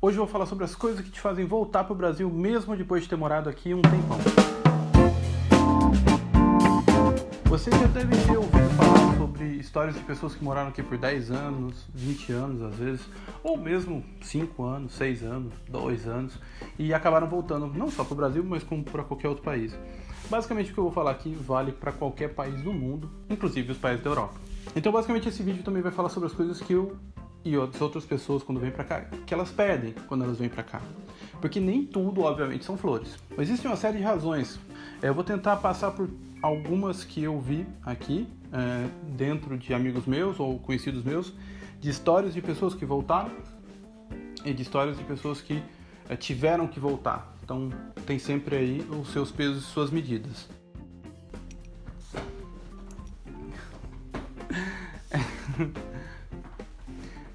Hoje eu vou falar sobre as coisas que te fazem voltar pro Brasil mesmo depois de ter morado aqui um tempão. Você já deve ter ouvido falar sobre histórias de pessoas que moraram aqui por 10 anos, 20 anos às vezes, ou mesmo 5 anos, 6 anos, 2 anos, e acabaram voltando não só para o Brasil, mas como para qualquer outro país. Basicamente o que eu vou falar aqui vale para qualquer país do mundo, inclusive os países da Europa. Então basicamente esse vídeo também vai falar sobre as coisas que eu e outras pessoas quando vêm pra cá, que elas perdem quando elas vêm pra cá. Porque nem tudo, obviamente, são flores. Existe uma série de razões. Eu vou tentar passar por algumas que eu vi aqui, dentro de amigos meus ou conhecidos meus, de histórias de pessoas que voltaram e de histórias de pessoas que tiveram que voltar. Então tem sempre aí os seus pesos e suas medidas.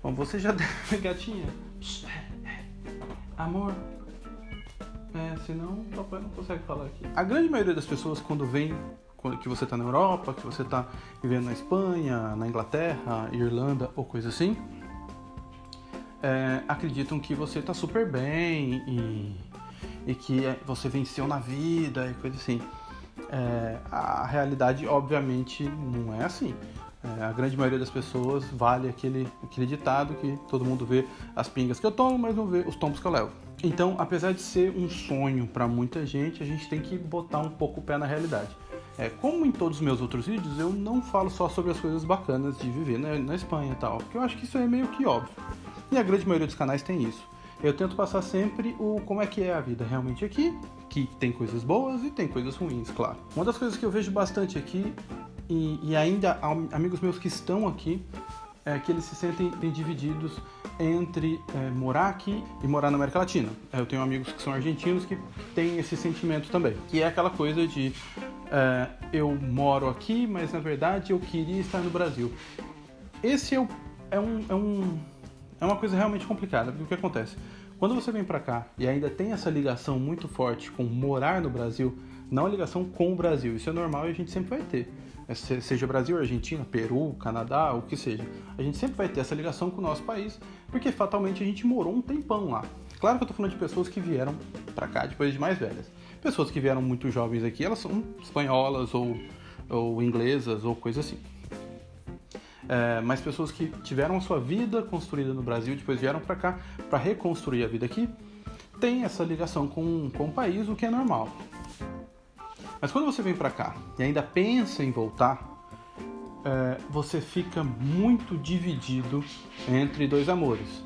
Bom, você já deve... Gatinha. Amor. Senão o papai não consegue falar aqui. A grande maioria das pessoas quando vem, que você tá na Europa, que você tá vivendo na Espanha, na Inglaterra, Irlanda ou coisa assim, acreditam que você tá super bem e que você venceu na vida e coisa assim. A realidade, obviamente, não é assim. A grande maioria das pessoas vale aquele ditado que todo mundo vê as pingas que eu tomo, mas não vê os tombos que eu levo. Então, apesar de ser um sonho para muita gente, a gente tem que botar um pouco o pé na realidade. Como em todos os meus outros vídeos, eu não falo só sobre as coisas bacanas de viver na Espanha e tal, porque eu acho que isso é meio que óbvio. E a grande maioria dos canais tem isso. Eu tento passar sempre como é que é a vida realmente aqui, que tem coisas boas e tem coisas ruins, claro. Uma das coisas que eu vejo bastante aqui, e ainda amigos meus que estão aqui, que eles se sentem divididos entre morar aqui e morar na América Latina. Eu tenho amigos que são argentinos que têm esse sentimento também, que é aquela coisa de eu moro aqui, mas na verdade eu queria estar no Brasil. Esse é uma coisa realmente complicada, porque o que acontece? Quando você vem pra cá e ainda tem essa ligação muito forte com morar no Brasil, não a ligação com o Brasil, isso é normal e a gente sempre vai ter. Seja Brasil, Argentina, Peru, Canadá, o que seja. A gente sempre vai ter essa ligação com o nosso país, porque fatalmente a gente morou um tempão lá. Claro que eu tô falando de pessoas que vieram pra cá depois de mais velhas. Pessoas que vieram muito jovens aqui, elas são espanholas ou inglesas ou coisa assim. Mas pessoas que tiveram a sua vida construída no Brasil, depois vieram pra cá pra reconstruir a vida aqui, tem essa ligação com o país, o que é normal. Mas quando você vem pra cá e ainda pensa em voltar, você fica muito dividido entre dois amores.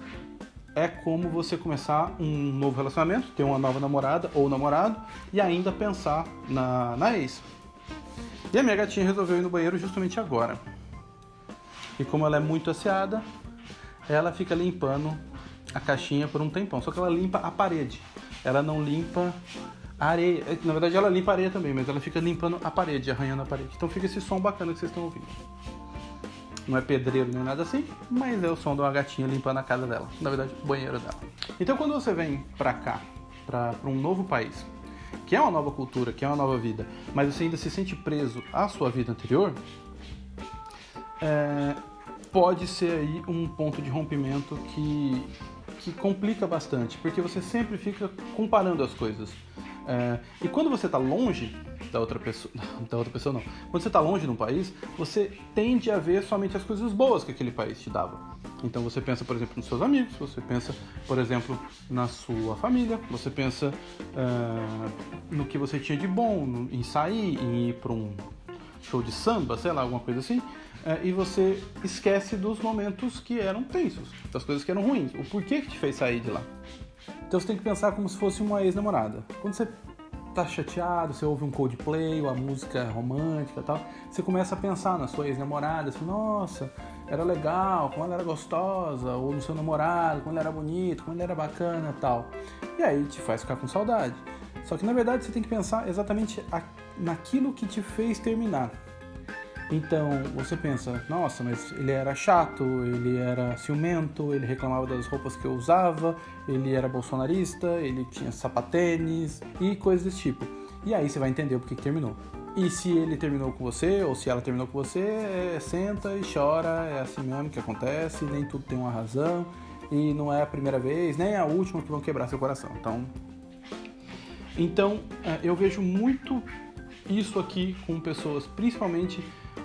É como você começar um novo relacionamento, ter uma nova namorada ou namorado e ainda pensar na ex. E a minha gatinha resolveu ir no banheiro justamente agora. E como ela é muito asseada, ela fica limpando a caixinha por um tempão. Só que ela limpa a parede. Ela não limpa a areia. Na verdade ela limpa a areia também, mas ela fica limpando a parede, arranhando a parede. Então fica esse som bacana que vocês estão ouvindo. Não é pedreiro nem nada assim, mas é o som de uma gatinha limpando a casa dela. Na verdade, o banheiro dela. Então quando você vem pra cá, pra um novo país, que é uma nova cultura, que é uma nova vida, mas você ainda se sente preso à sua vida anterior, pode ser aí um ponto de rompimento que complica bastante, porque você sempre fica comparando as coisas. E quando você está longe da outra pessoa não, quando você está longe de um país, você tende a ver somente as coisas boas que aquele país te dava. Então você pensa, por exemplo, nos seus amigos, você pensa, por exemplo, na sua família, você pensa no que você tinha de bom, em sair, em ir para um show de samba, sei lá, alguma coisa assim, e você esquece dos momentos que eram tensos, das coisas que eram ruins, o porquê que te fez sair de lá. Então você tem que pensar como se fosse uma ex-namorada. Quando você tá chateado, você ouve um Coldplay, ou a música romântica e tal, você começa a pensar na sua ex-namorada, assim, nossa, era legal, como ela era gostosa, ou no seu namorado, como ele era bonito, como ele era bacana e tal. E aí te faz ficar com saudade. Só que na verdade você tem que pensar exatamente naquilo que te fez terminar. Então você pensa, nossa, mas ele era chato, ele era ciumento, ele reclamava das roupas que eu usava, ele era bolsonarista, ele tinha sapatênis e coisas desse tipo. E aí você vai entender o porquê que terminou. E se ele terminou com você, ou se ela terminou com você, senta e chora, é assim mesmo que acontece, nem tudo tem uma razão. e não é a primeira vez, nem a última que vão quebrar seu coração. Então eu vejo muito isso aqui com pessoas principalmente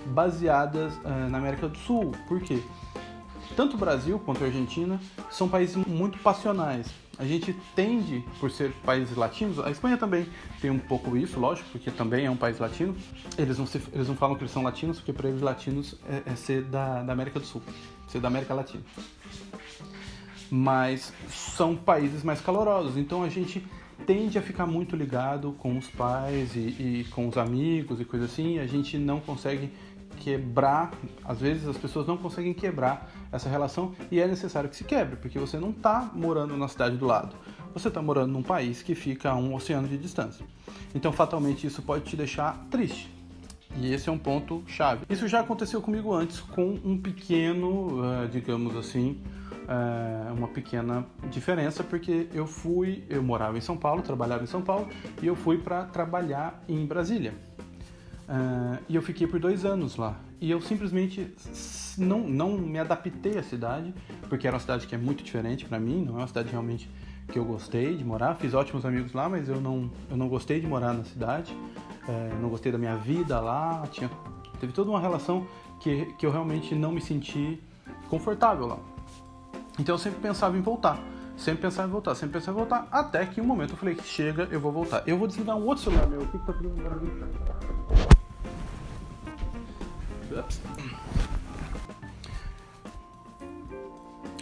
baseadas na América do Sul. Por quê? Tanto o Brasil quanto a Argentina são países muito passionais. A gente tende, por ser países latinos, a Espanha também tem um pouco isso, lógico, porque também é um país latino. Eles não falam que eles são latinos, porque para eles latinos é ser da América do Sul, ser da América Latina. Mas são países mais calorosos, então a gente tende a ficar muito ligado com os pais e com os amigos e coisa assim. A gente não consegue quebrar, às vezes as pessoas não conseguem quebrar essa relação, e é necessário que se quebre, porque você não está morando na cidade do lado, você está morando num país que fica a um oceano de distância. Então fatalmente isso pode te deixar triste, e esse é um ponto chave. Isso já aconteceu comigo antes, com um pequeno, digamos assim, uma pequena diferença, porque eu morava em São Paulo, trabalhava em São Paulo, e eu fui para trabalhar em Brasília. E eu fiquei por 2 anos lá. E eu simplesmente não me adaptei à cidade, porque era uma cidade que é muito diferente para mim, não é uma cidade realmente que eu gostei de morar. Fiz ótimos amigos lá, mas eu não gostei de morar na cidade, não gostei da minha vida lá. Teve toda uma relação que eu realmente não me senti confortável lá. Então eu sempre pensava em voltar. Até que um momento eu falei que chega, eu vou voltar. Eu vou desligar um outro celular meu aqui que tá fazendo barulho.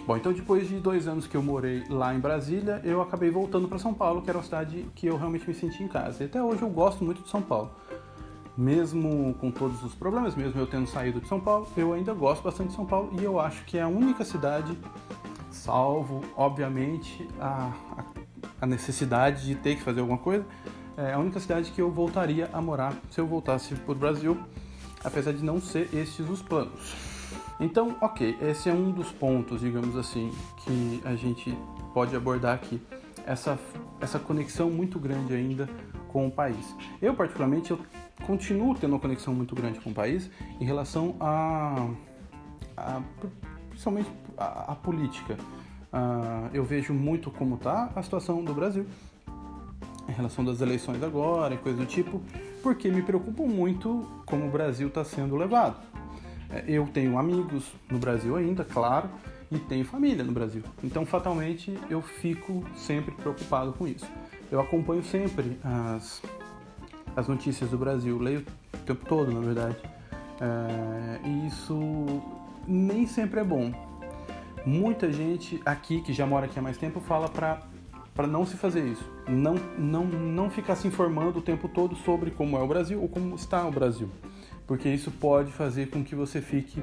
Bom, então depois de 2 anos que eu morei lá em Brasília, eu acabei voltando para São Paulo, que era uma cidade que eu realmente me senti em casa. E até hoje eu gosto muito de São Paulo. Mesmo com todos os problemas, mesmo eu tendo saído de São Paulo, eu ainda gosto bastante de São Paulo, e eu acho que é a única cidade, salvo, obviamente, a necessidade de ter que fazer alguma coisa, é a única cidade que eu voltaria a morar se eu voltasse para o Brasil, apesar de não ser estes os planos. Então, ok, esse é um dos pontos, digamos assim, que a gente pode abordar aqui. Essa conexão muito grande ainda com o país. Eu, particularmente, eu continuo tendo uma conexão muito grande com o país em relação principalmente a política. Eu vejo muito como está a situação do Brasil em relação das eleições agora e coisa do tipo, porque me preocupa muito como o Brasil está sendo levado. Eu tenho amigos no Brasil ainda, claro, e tenho família no Brasil. Então, fatalmente, eu fico sempre preocupado com isso. Eu acompanho sempre as notícias do Brasil, leio o tempo todo, na verdade. E isso nem sempre é bom. Muita gente aqui, que já mora aqui há mais tempo, fala para não se fazer isso. Não ficar se informando o tempo todo sobre como é o Brasil ou como está o Brasil. Porque isso pode fazer com que você fique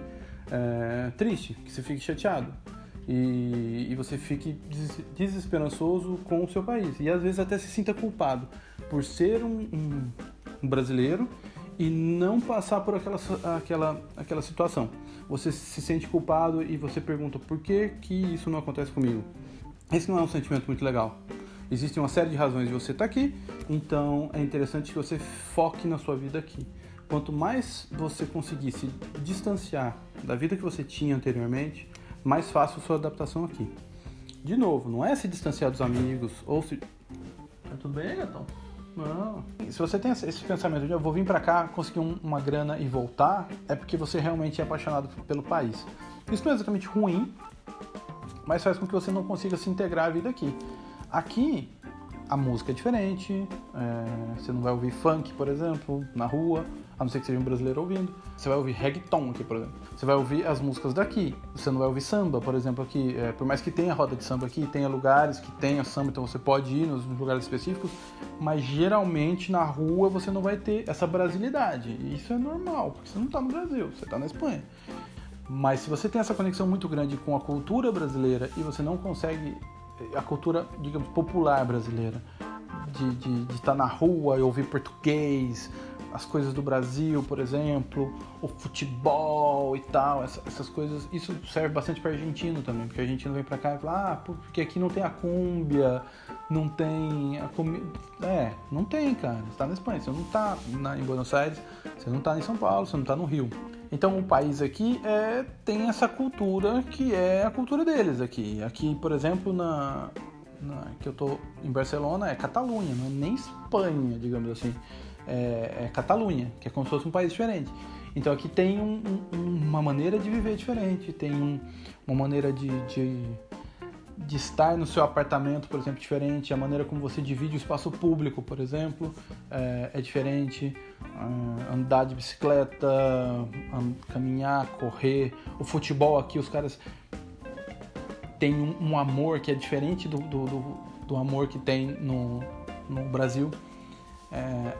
triste, que você fique chateado. E você fique desesperançoso com o seu país. E às vezes até se sinta culpado por ser um brasileiro e não passar por aquela situação. Você se sente culpado e você pergunta por que isso não acontece comigo. Esse não é um sentimento muito legal. Existe uma série de razões de você estar aqui, então é interessante que você foque na sua vida aqui. Quanto mais você conseguir se distanciar da vida que você tinha anteriormente, mais fácil a sua adaptação aqui. De novo, não é se distanciar dos amigos, ou se... Tá tudo bem, gatão? Não. Se você tem esse pensamento de eu vou vir pra cá, conseguir uma grana e voltar, é porque você realmente é apaixonado pelo país. Isso não é exatamente ruim, mas faz com que você não consiga se integrar à vida aqui. Aqui, a música é diferente, você não vai ouvir funk, por exemplo, na rua, a não ser que seja um brasileiro ouvindo. Você vai ouvir reggaeton aqui, por exemplo. Você vai ouvir as músicas daqui. Você não vai ouvir samba, por exemplo, aqui. Por mais que tenha roda de samba aqui, tenha lugares que tenha samba, então você pode ir nos lugares específicos, mas geralmente na rua você não vai ter essa brasilidade. E isso é normal, porque você não está no Brasil, você está na Espanha. Mas se você tem essa conexão muito grande com a cultura brasileira e você não consegue, a cultura, digamos, popular brasileira, de estar na rua e ouvir português, as coisas do Brasil, por exemplo, o futebol e tal, essas coisas, isso serve bastante para argentino também, porque o argentino vem para cá e fala, porque aqui não tem a cúmbia, não tem a comida. Não tem, cara, você tá na Espanha, você não tá em Buenos Aires, você não tá em São Paulo, você não tá no Rio. Então o país aqui tem essa cultura que é a cultura deles aqui. Aqui, por exemplo, que eu tô em Barcelona, é Catalunha, não é nem Espanha, digamos assim. É Catalunha, que é como se fosse um país diferente. Então aqui tem uma maneira de viver diferente, tem uma maneira de estar no seu apartamento, por exemplo, diferente. A maneira como você divide o espaço público, por exemplo, é diferente. Andar de bicicleta, caminhar, correr. O futebol aqui, os caras têm um amor que é diferente do amor que tem no Brasil.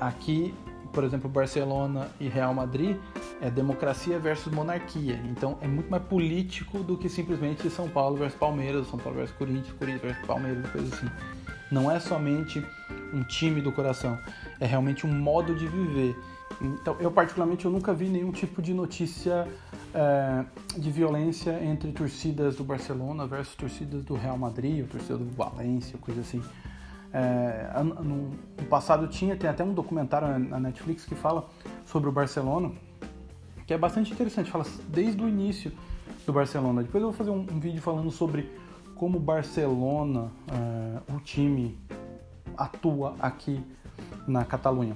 Aqui, por exemplo, Barcelona e Real Madrid é democracia versus monarquia. Então é muito mais político do que simplesmente São Paulo versus Palmeiras, São Paulo versus Corinthians, Corinthians versus Palmeiras, coisa assim. Não é somente um time do coração, é realmente um modo de viver. Então, eu particularmente nunca vi nenhum tipo de notícia de violência entre torcidas do Barcelona versus torcidas do Real Madrid, ou torcida do Valência, coisa assim. No passado tem até um documentário na Netflix que fala sobre o Barcelona, que é bastante interessante, fala desde o início do Barcelona. Depois eu vou fazer um vídeo falando sobre como o Barcelona, o time, atua aqui na Catalunha.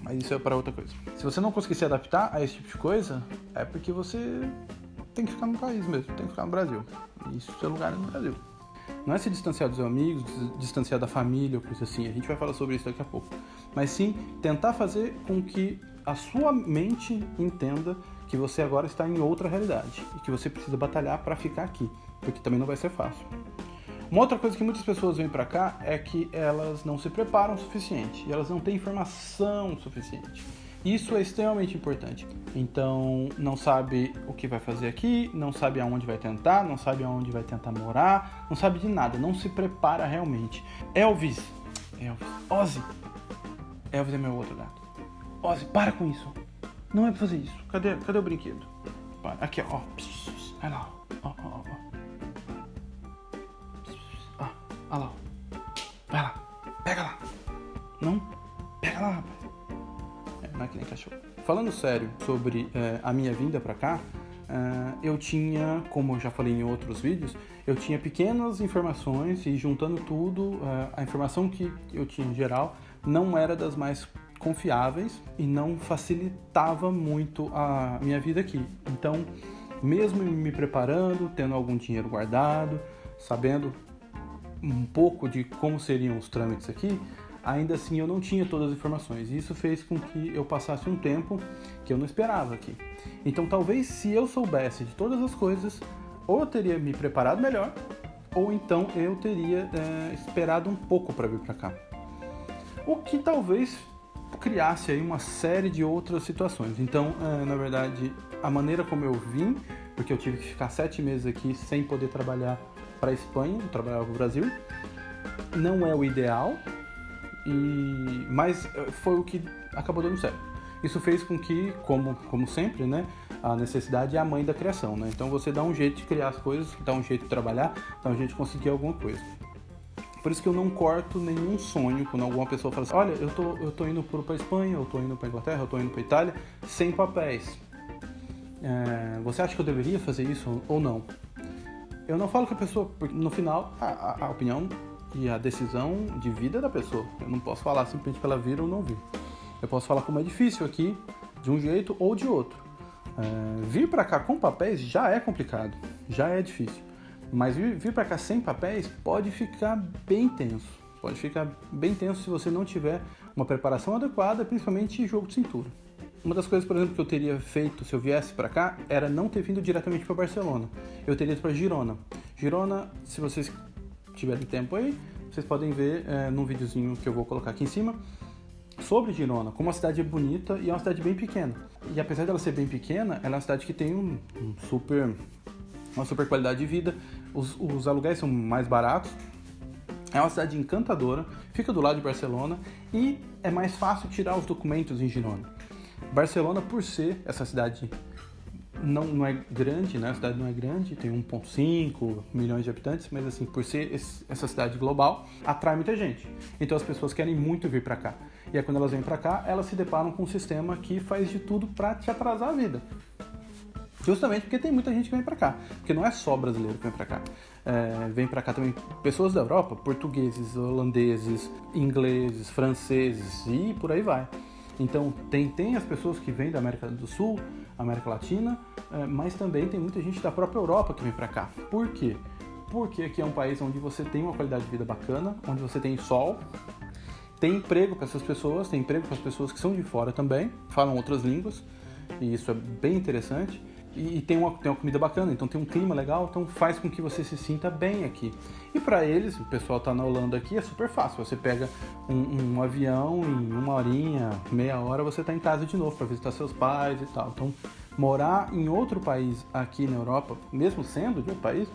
Mas isso é para outra coisa. Se você não conseguir se adaptar a esse tipo de coisa, é porque você tem que ficar no país mesmo, tem que ficar no Brasil. E isso, seu lugar é no Brasil. Não é se distanciar dos amigos, distanciar da família ou coisa assim. A gente vai falar sobre isso daqui a pouco. Mas sim tentar fazer com que a sua mente entenda que você agora está em outra realidade e que você precisa batalhar para ficar aqui, porque também não vai ser fácil. Uma outra coisa que muitas pessoas vêm para cá é que elas não se preparam o suficiente e elas não têm informação suficiente. Isso é extremamente importante. Então, não sabe o que vai fazer aqui, não sabe aonde vai tentar, não sabe aonde vai tentar morar, não sabe de nada, não se prepara realmente. Ozzy é meu outro gato. Ozzy, para com isso. Não é pra fazer isso. Cadê o brinquedo? Aqui, ó. Vai lá, ó. Olha lá. Vai lá. Pega lá. Não? Pega lá, rapaz. Não é que nem cachorro. Falando sério sobre a minha vinda pra cá, eu tinha, como eu já falei em outros vídeos, eu tinha pequenas informações e juntando tudo, a informação que eu tinha em geral não era das mais confiáveis e não facilitava muito a minha vida aqui. Então, mesmo me preparando, tendo algum dinheiro guardado, sabendo um pouco de como seriam os trâmites aqui, ainda assim eu não tinha todas as informações. Isso fez com que eu passasse um tempo que eu não esperava aqui. Então talvez se eu soubesse de todas as coisas, ou eu teria me preparado melhor, ou então eu teria esperado um pouco para vir para cá. O que talvez criasse aí uma série de outras situações. Então, na verdade, a maneira como eu vim, porque eu tive que ficar 7 meses aqui sem poder trabalhar para a Espanha, eu trabalhava para o Brasil, não é o ideal, mas foi o que acabou dando certo. Isso fez com que, como sempre, né, a necessidade é a mãe da criação, né? Então você dá um jeito de criar as coisas, dá um jeito de trabalhar, dá um jeito de conseguir alguma coisa. Por isso que eu não corto nenhum sonho quando alguma pessoa fala assim: olha, eu tô indo para a Espanha, eu tô indo para a Inglaterra, eu tô indo para a Itália, sem papéis. Você acha que eu deveria fazer isso ou não? Eu não falo que a pessoa, porque no final, a opinião e a decisão de vida é da pessoa. Eu não posso falar simplesmente para ela vir ou não vir. Eu posso falar como é difícil aqui, de um jeito ou de outro. Vir para cá com papéis já é complicado, já é difícil. Mas vir para cá sem papéis pode ficar bem tenso. Pode ficar bem tenso se você não tiver uma preparação adequada, principalmente em jogo de cintura. Uma das coisas, por exemplo, que eu teria feito se eu viesse para cá era não ter vindo diretamente para Barcelona. Eu teria ido para Girona. Girona, se vocês tiverem tempo aí, vocês podem ver num videozinho que eu vou colocar aqui em cima sobre Girona, como a cidade é bonita e é uma cidade bem pequena. E apesar dela ser bem pequena, ela é uma cidade que tem uma super qualidade de vida. Os aluguéis são mais baratos. É uma cidade encantadora, fica do lado de Barcelona e é mais fácil tirar os documentos em Girona. Barcelona, por ser essa cidade não é grande, né? A cidade não é grande, tem 1,5 milhões de habitantes, mas assim, por ser essa cidade global, atrai muita gente. Então as pessoas querem muito vir para cá. E aí quando elas vêm para cá, elas se deparam com um sistema que faz de tudo para te atrasar a vida. Justamente porque tem muita gente que vem para cá. Porque não é só brasileiro que vem para cá. Vem para cá também pessoas da Europa, portugueses, holandeses, ingleses, franceses e por aí vai. Então tem as pessoas que vêm da América do Sul, América Latina, mas também tem muita gente da própria Europa que vem para cá. Por quê? Porque aqui é um país onde você tem uma qualidade de vida bacana, onde você tem sol, tem emprego para essas pessoas, tem emprego para as pessoas que são de fora também, falam outras línguas, e isso é bem interessante. E tem uma comida bacana, então tem um clima legal, então faz com que você se sinta bem aqui. E para eles, o pessoal tá na Holanda aqui, é super fácil. Você pega um avião, em 1 horinha, meia hora, você tá em casa de novo para visitar seus pais e tal. Então, morar em outro país aqui na Europa, mesmo sendo de outro país,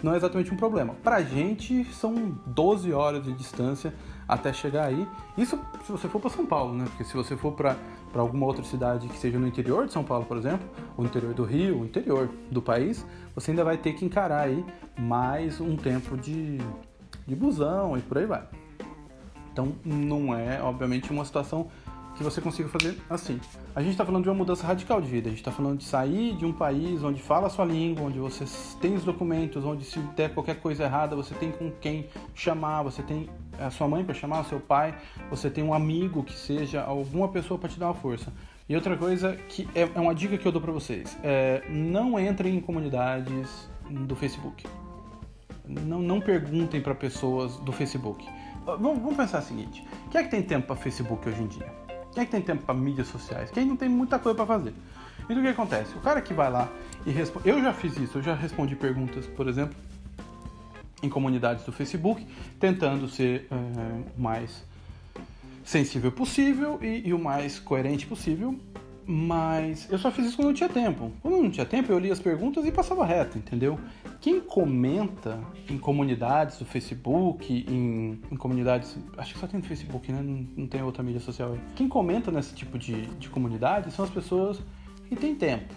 não é exatamente um problema. Pra gente, são 12 horas de distância até chegar aí. Isso se você for para São Paulo, né? Porque se você for para alguma outra cidade que seja no interior de São Paulo, por exemplo, ou no interior do Rio, o interior do país, você ainda vai ter que encarar aí mais um tempo de busão e por aí vai. Então, não é, obviamente, uma situação que você consiga fazer assim. A gente está falando de uma mudança radical de vida, a gente está falando de sair de um país onde fala a sua língua, onde você tem os documentos, onde se der qualquer coisa errada, você tem com quem chamar, você tem a sua mãe para chamar, o seu pai, você tem um amigo que seja alguma pessoa para te dar uma força. E outra coisa que é uma dica que eu dou para vocês, não entrem em comunidades do Facebook. Não perguntem para pessoas do Facebook. Vamos pensar o seguinte, quem é que tem tempo para Facebook hoje em dia? Quem é que tem tempo para mídias sociais? Quem não tem muita coisa para fazer? Então o que acontece? O cara que vai lá e responde... Eu já fiz isso, eu já respondi perguntas, por exemplo, em comunidades do Facebook, tentando ser o mais sensível possível e o mais coerente possível, mas eu só fiz isso quando não tinha tempo. Quando não tinha tempo, eu lia as perguntas e passava reto, entendeu? Quem comenta em comunidades do Facebook, em comunidades... Acho que só tem no Facebook, né? Não tem outra mídia social aí. Quem comenta nesse tipo de comunidade são as pessoas que têm tempo.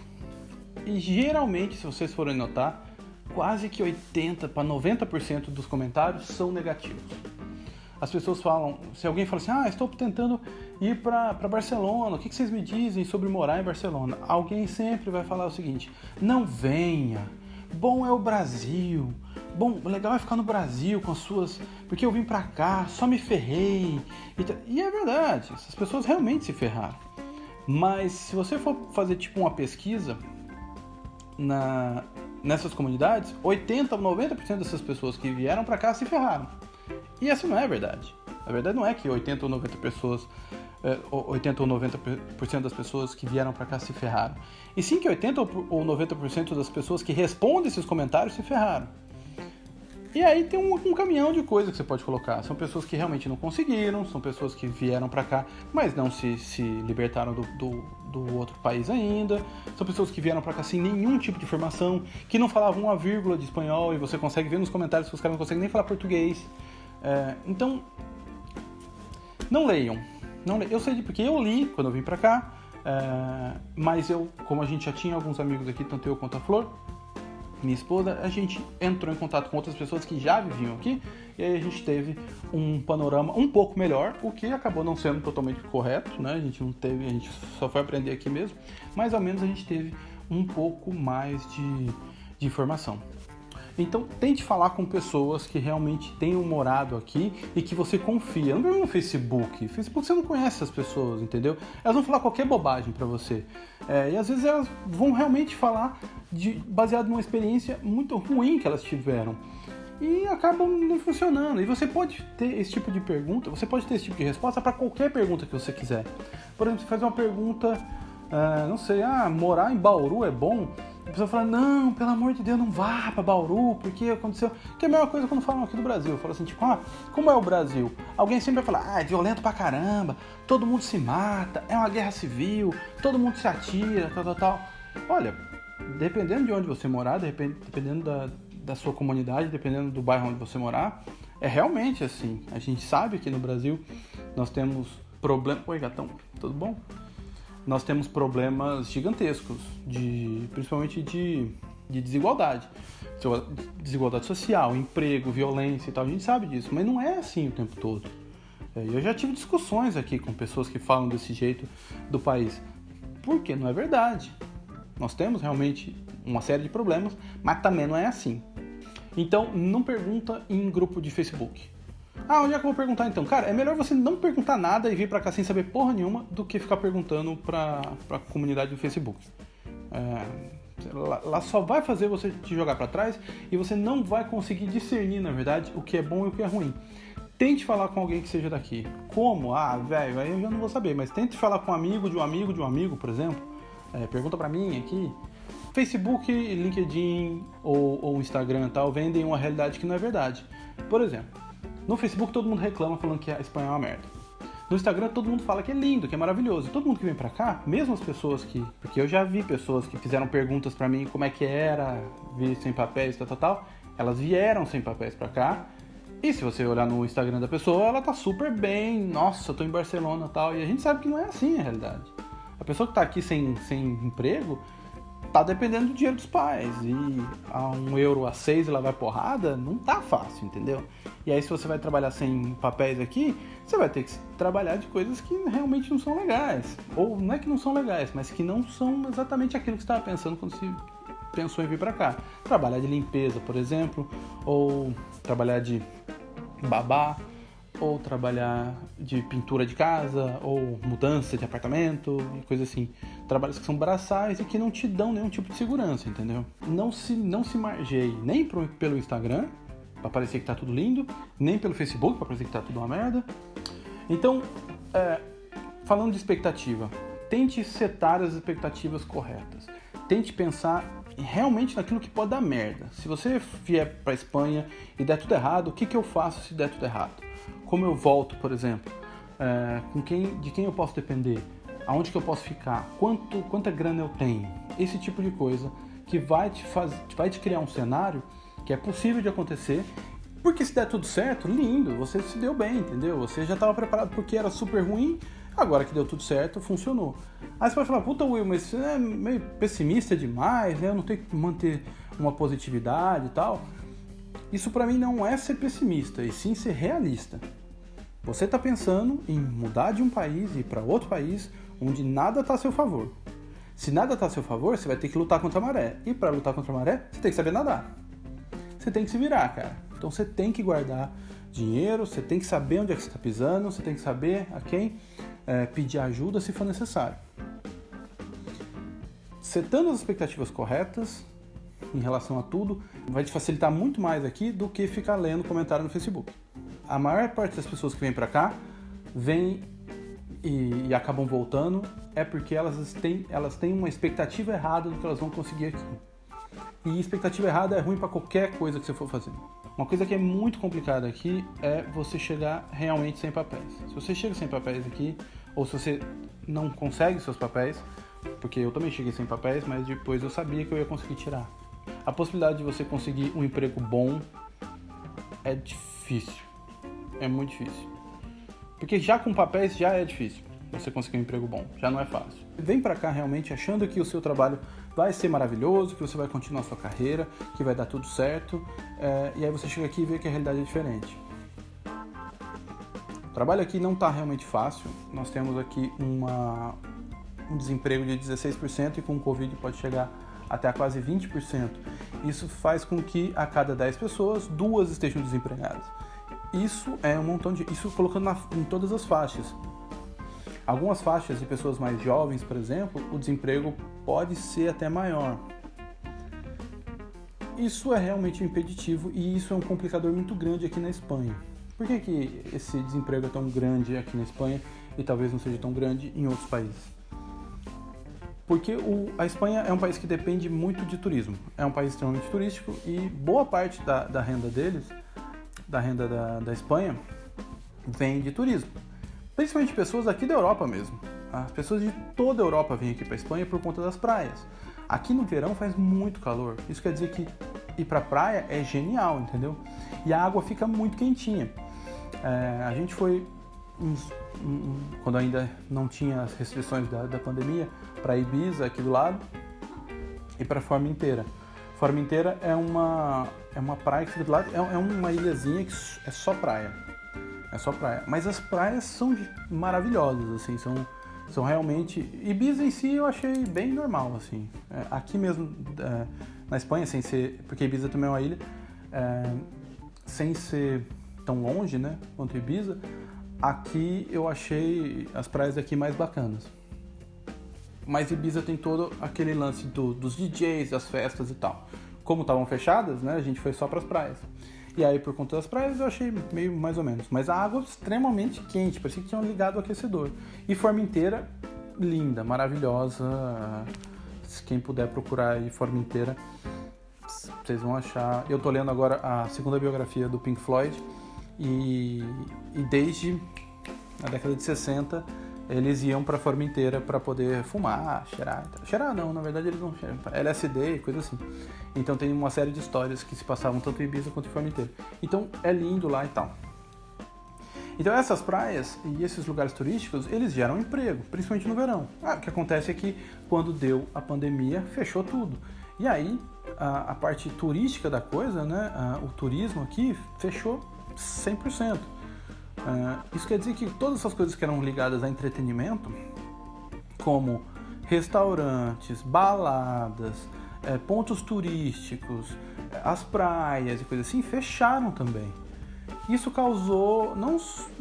E geralmente, se vocês forem notar, quase que 80% para 90% dos comentários são negativos. As pessoas falam, se alguém fala assim, estou tentando ir para Barcelona, o que vocês me dizem sobre morar em Barcelona? Alguém sempre vai falar o seguinte, não venha, bom é o Brasil, bom, legal é ficar no Brasil com as suas, porque eu vim para cá, só me ferrei. E é verdade, essas pessoas realmente se ferraram. Mas se você for fazer tipo uma pesquisa nessas comunidades, 80% ou 90% dessas pessoas que vieram para cá se ferraram. E essa não é a verdade. A verdade não é que 80 ou 90% das pessoas que vieram para cá se ferraram. E sim que 80 ou 90% das pessoas que respondem esses comentários se ferraram. E aí tem um caminhão de coisas que você pode colocar. São pessoas que realmente não conseguiram, são pessoas que vieram para cá, mas não se libertaram do outro país ainda. São pessoas que vieram para cá sem nenhum tipo de formação, que não falavam uma vírgula de espanhol, e você consegue ver nos comentários que os caras não conseguem nem falar português. Então, não leiam. Eu sei porque eu li quando eu vim pra cá, mas como a gente já tinha alguns amigos aqui, tanto eu quanto a Flor, minha esposa, a gente entrou em contato com outras pessoas que já viviam aqui, e aí a gente teve um panorama um pouco melhor, o que acabou não sendo totalmente correto, né? A gente só foi aprender aqui mesmo, mas ao menos a gente teve um pouco mais de informação. Então, tente falar com pessoas que realmente tenham morado aqui e que você confia. Não vai no Facebook. Facebook você não conhece as pessoas, entendeu? Elas vão falar qualquer bobagem pra você. E às vezes elas vão realmente falar baseado numa experiência muito ruim que elas tiveram. E acabam não funcionando. E você pode ter esse tipo de pergunta, você pode ter esse tipo de resposta para qualquer pergunta que você quiser. Por exemplo, você faz uma pergunta, não sei, morar em Bauru é bom? A pessoa fala, não, pelo amor de Deus, não vá pra Bauru, porque aconteceu... Que é a mesma coisa quando falam aqui do Brasil. Fala assim, tipo, como é o Brasil? Alguém sempre vai falar, é violento pra caramba, todo mundo se mata, é uma guerra civil, todo mundo se atira, tal. Olha, dependendo de onde você morar, dependendo da sua comunidade, dependendo do bairro onde você morar, é realmente assim. A gente sabe que no Brasil nós temos problemas... Oi, gatão, tudo bom? Nós temos problemas gigantescos, principalmente de desigualdade. Desigualdade social, emprego, violência e tal, a gente sabe disso, mas não é assim o tempo todo. Eu já tive discussões aqui com pessoas que falam desse jeito do país, porque não é verdade. Nós temos realmente uma série de problemas, mas também não é assim. Então, não pergunta em grupo de Facebook. Onde é que eu vou perguntar então? Cara, é melhor você não perguntar nada e vir pra cá sem saber porra nenhuma do que ficar perguntando pra comunidade do Facebook. Lá só vai fazer você te jogar pra trás e você não vai conseguir discernir, na verdade, o que é bom e o que é ruim. Tente falar com alguém que seja daqui. Como? Velho, aí eu já não vou saber, mas tente falar com um amigo de um amigo de um amigo, por exemplo. Pergunta pra mim aqui. Facebook, LinkedIn ou Instagram e tal vendem uma realidade que não é verdade. Por exemplo, no Facebook todo mundo reclama falando que a Espanha é uma merda. No Instagram todo mundo fala que é lindo, que é maravilhoso. Todo mundo que vem pra cá, mesmo as pessoas que... Porque eu já vi pessoas que fizeram perguntas pra mim como é que era vir sem papéis, tal. Elas vieram sem papéis pra cá. E se você olhar no Instagram da pessoa, ela tá super bem. Nossa, eu tô em Barcelona e tal. E a gente sabe que não é assim a realidade. A pessoa que tá aqui sem emprego tá dependendo do dinheiro dos pais. E a €1 a 6 ela vai porrada, não tá fácil, entendeu? E aí se você vai trabalhar sem papéis aqui, você vai ter que trabalhar de coisas que realmente não são legais. Ou não é que não são legais, mas que não são exatamente aquilo que você estava pensando quando se pensou em vir pra cá. Trabalhar de limpeza, por exemplo, ou trabalhar de babá, ou trabalhar de pintura de casa, ou mudança de apartamento, e coisa assim. Trabalhos que são braçais e que não te dão nenhum tipo de segurança, entendeu? Não se margeie nem pelo Instagram, pra parecer que tá tudo lindo, nem pelo Facebook, pra parecer que tá tudo uma merda. Então, falando de expectativa, tente setar as expectativas corretas. Tente pensar realmente naquilo que pode dar merda. Se você vier pra Espanha e der tudo errado, o que eu faço se der tudo errado? Como eu volto, por exemplo? De quem eu posso depender? Aonde que eu posso ficar? Quanta grana eu tenho? Esse tipo de coisa que vai te criar um cenário que é possível de acontecer, porque se der tudo certo, lindo, você se deu bem, entendeu? Você já estava preparado porque era super ruim, agora que deu tudo certo, funcionou. Aí você vai falar, puta Will, mas você é meio pessimista demais, né? Eu não tenho que manter uma positividade e tal. Isso pra mim não é ser pessimista, e sim ser realista. Você está pensando em mudar de um país e ir para outro país onde nada está a seu favor. Se nada está a seu favor, você vai ter que lutar contra a maré. E para lutar contra a maré, você tem que saber nadar. Você tem que se virar, cara. Então você tem que guardar dinheiro, você tem que saber onde é que você está pisando, você tem que saber a quem pedir ajuda se for necessário. Setando as expectativas corretas em relação a tudo, vai te facilitar muito mais aqui do que ficar lendo comentário no Facebook. A maior parte das pessoas que vêm pra cá, vêm e acabam voltando, é porque elas têm uma expectativa errada do que elas vão conseguir aqui. E expectativa errada é ruim pra qualquer coisa que você for fazer. Uma coisa que é muito complicada aqui é você chegar realmente sem papéis. Se você chega sem papéis aqui, ou se você não consegue seus papéis, porque eu também cheguei sem papéis, mas depois eu sabia que eu ia conseguir tirar. A possibilidade de você conseguir um emprego bom é difícil. É muito difícil. Porque já com papéis já é difícil você conseguir um emprego bom. Já não é fácil. Vem pra cá realmente achando que o seu trabalho vai ser maravilhoso, que você vai continuar a sua carreira, que vai dar tudo certo. E aí você chega aqui e vê que a realidade é diferente. O trabalho aqui não está realmente fácil. Nós temos aqui um desemprego de 16% e com o Covid pode chegar até a quase 20%. Isso faz com que a cada 10 pessoas, 2 estejam desempregadas. Isso é um montão de... Isso colocando em todas as faixas. Algumas faixas de pessoas mais jovens, por exemplo, o desemprego pode ser até maior. Isso é realmente um impeditivo e isso é um complicador muito grande aqui na Espanha. Por que esse desemprego é tão grande aqui na Espanha e talvez não seja tão grande em outros países? Porque a Espanha é um país que depende muito de turismo. É um país extremamente turístico e boa parte da renda deles, da renda da Espanha, vem de turismo. Principalmente pessoas aqui da Europa mesmo. As pessoas de toda a Europa vêm aqui para a Espanha por conta das praias. Aqui no verão faz muito calor. Isso quer dizer que ir para a praia é genial, entendeu? E a água fica muito quentinha. A gente foi, quando ainda não tinha as restrições da pandemia, para Ibiza, aqui do lado, e para Formentera. Formentera é uma praia que fica do lado, é uma ilhazinha que é só praia. é só praia. Mas as praias são maravilhosas, assim, são realmente... Ibiza em si eu achei bem normal, assim. Aqui mesmo, na Espanha, sem ser... Porque Ibiza também é uma ilha, sem ser tão longe, né, quanto Ibiza, aqui eu achei as praias aqui mais bacanas. Mas Ibiza tem todo aquele lance dos DJs, das festas e tal. Como estavam fechadas, né, a gente foi só para as praias. E aí, por conta das praias, eu achei meio mais ou menos. Mas a água extremamente quente, parecia que tinham ligado o aquecedor. E Formentera, linda, maravilhosa. Se quem puder procurar aí Formentera, vocês vão achar... Eu tô lendo agora a segunda biografia do Pink Floyd. E desde a década de 60, eles iam pra Formentera para poder fumar, cheirar. Cheirar não, na verdade eles não cheiram. LSD e coisa assim. Então tem uma série de histórias que se passavam tanto em Ibiza quanto em Formentera. Então é lindo lá e tal. Então essas praias e esses lugares turísticos, eles geram emprego, principalmente no verão. O que acontece é que quando deu a pandemia, fechou tudo. E aí a parte turística da coisa, né, o turismo aqui fechou 100%. Isso quer dizer que todas essas coisas que eram ligadas a entretenimento, como restaurantes, baladas, pontos turísticos, as praias e coisas assim, fecharam também. Isso causou não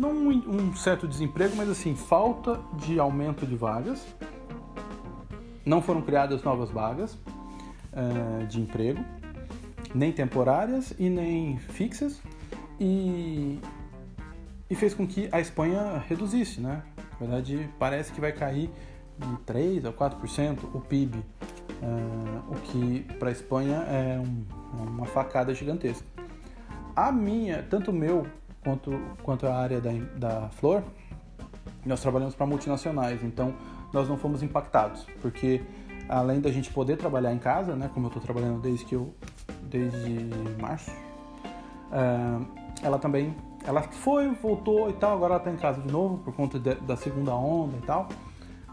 um certo desemprego, mas assim, falta de aumento de vagas. Não foram criadas novas vagas de emprego, nem temporárias e nem fixas, e fez com que a Espanha reduzisse, né? Na verdade, parece que vai cair de 3% a 4% o PIB, o que para a Espanha é uma facada gigantesca. Tanto o meu quanto a área da Flor, nós trabalhamos para multinacionais, então nós não fomos impactados, porque além da gente poder trabalhar em casa, né, como eu estou trabalhando desde março, ela voltou e tal, agora ela está em casa de novo por conta da segunda onda e tal,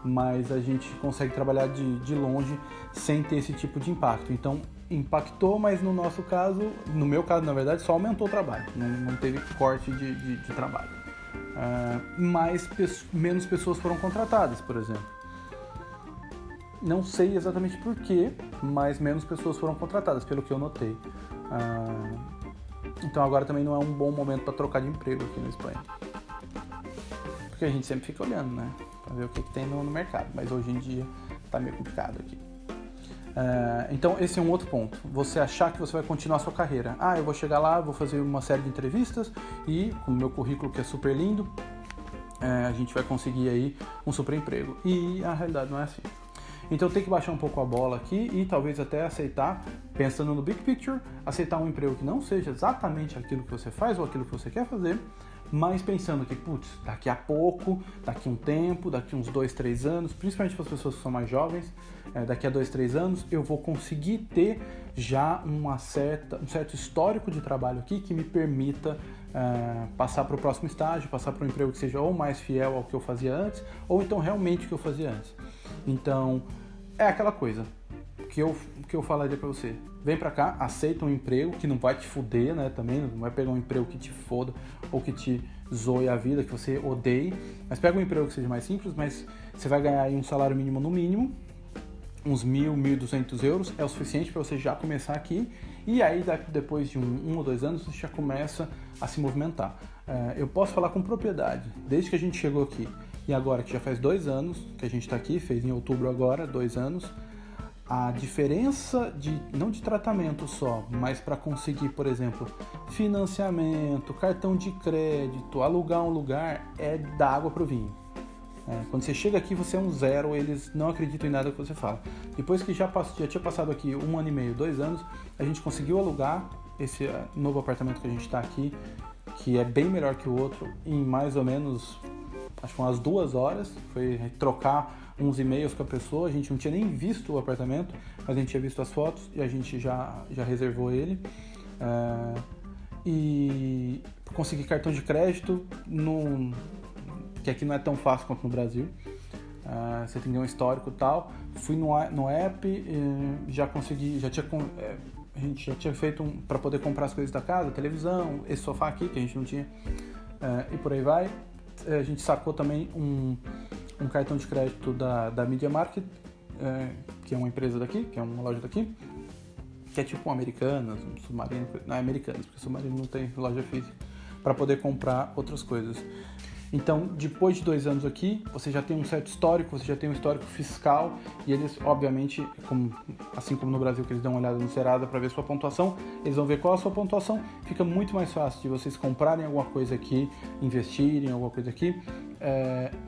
mas a gente consegue trabalhar de longe sem ter esse tipo de impacto. Então impactou, mas no meu caso, na verdade, só aumentou o trabalho, não teve corte de trabalho. Mas menos pessoas foram contratadas, por exemplo. Não sei exatamente por quê, mas menos pessoas foram contratadas, pelo que eu notei. Então agora também não é um bom momento para trocar de emprego aqui na Espanha. Porque a gente sempre fica olhando, né? Para ver o que tem no mercado. Mas hoje em dia tá meio complicado aqui. Então esse é um outro ponto. Você achar que você vai continuar a sua carreira. Eu vou chegar lá, vou fazer uma série de entrevistas e com o meu currículo que é super lindo, a gente vai conseguir aí um super emprego. E a realidade não é assim. Então tem que baixar um pouco a bola aqui e talvez até aceitar, pensando no big picture, aceitar um emprego que não seja exatamente aquilo que você faz ou aquilo que você quer fazer, mas pensando que, daqui a pouco, daqui a um tempo, daqui a uns 2, 3 anos, principalmente para as pessoas que são mais jovens, daqui a 2, 3 anos eu vou conseguir ter já um certo histórico de trabalho aqui que me permita passar para o próximo estágio, passar para um emprego que seja ou mais fiel ao que eu fazia antes, ou então realmente o que eu fazia antes. Então, é aquela coisa que eu falaria pra você. Vem pra cá, aceita um emprego que não vai te fuder, né? Também não vai pegar um emprego que te foda ou que te zoe a vida, que você odeie. Mas pega um emprego que seja mais simples, mas você vai ganhar aí um salário mínimo no mínimo, uns 1.000, 1.200 euros, é o suficiente para você já começar aqui. E aí, depois de um ou 2 anos, você já começa a se movimentar. Eu posso falar com propriedade, desde que a gente chegou aqui e agora que já faz 2 anos que a gente está aqui, fez em outubro agora, 2 anos, a diferença não de tratamento só, mas para conseguir, por exemplo, financiamento, cartão de crédito, alugar um lugar, é da água pro vinho. Quando você chega aqui, você é um zero, eles não acreditam em nada que você fala. Depois que já tinha passado aqui 1 ano e meio, 2 anos, a gente conseguiu alugar esse novo apartamento que a gente está aqui, que é bem melhor que o outro, em mais ou menos, acho que umas 2 horas. Foi trocar uns e-mails com a pessoa, a gente não tinha nem visto o apartamento, mas a gente tinha visto as fotos e a gente já reservou ele. E consegui cartão de crédito, que aqui não é tão fácil quanto no Brasil. Você tem que ter um histórico e tal. Fui no app, já consegui, a gente já tinha feito para poder comprar as coisas da casa, televisão, esse sofá aqui que a gente não tinha. e por aí vai. A gente sacou também um cartão de crédito da Media Market, que é uma empresa daqui, que é uma loja daqui, que é tipo um Americanas, um Submarino, não é Americanas, porque Submarino não tem loja física, para poder comprar outras coisas. Então, depois de 2 anos aqui, você já tem um certo histórico, você já tem um histórico fiscal, e eles, obviamente, assim como no Brasil, que eles dão uma olhada no Serasa para ver sua pontuação, eles vão ver qual é a sua pontuação, fica muito mais fácil de vocês comprarem alguma coisa aqui, investirem em alguma coisa aqui,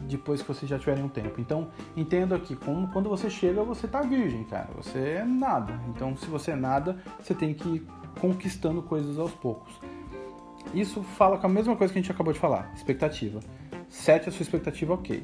depois que vocês já tiverem um tempo. Então, entenda aqui, quando você chega, você tá virgem, cara, você é nada. Então, se você é nada, você tem que ir conquistando coisas aos poucos. Isso fala com a mesma coisa que a gente acabou de falar, expectativa. Sete a sua expectativa, ok.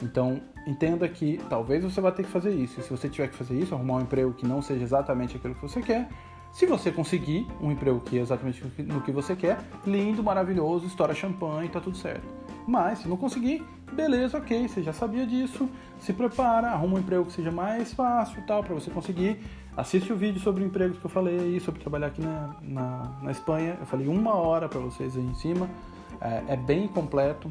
Então, entenda que talvez você vai ter que fazer isso. E se você tiver que fazer isso, arrumar um emprego que não seja exatamente aquilo que você quer, se você conseguir um emprego que é exatamente no que você quer, lindo, maravilhoso, estoura champanhe, tá tudo certo. Mas, se não conseguir, beleza, ok, você já sabia disso, se prepara, arruma um emprego que seja mais fácil, tal, para você conseguir. Assiste o vídeo sobre empregos que eu falei aí, sobre trabalhar aqui na Espanha. Eu falei 1 hora para vocês aí em cima. É bem completo.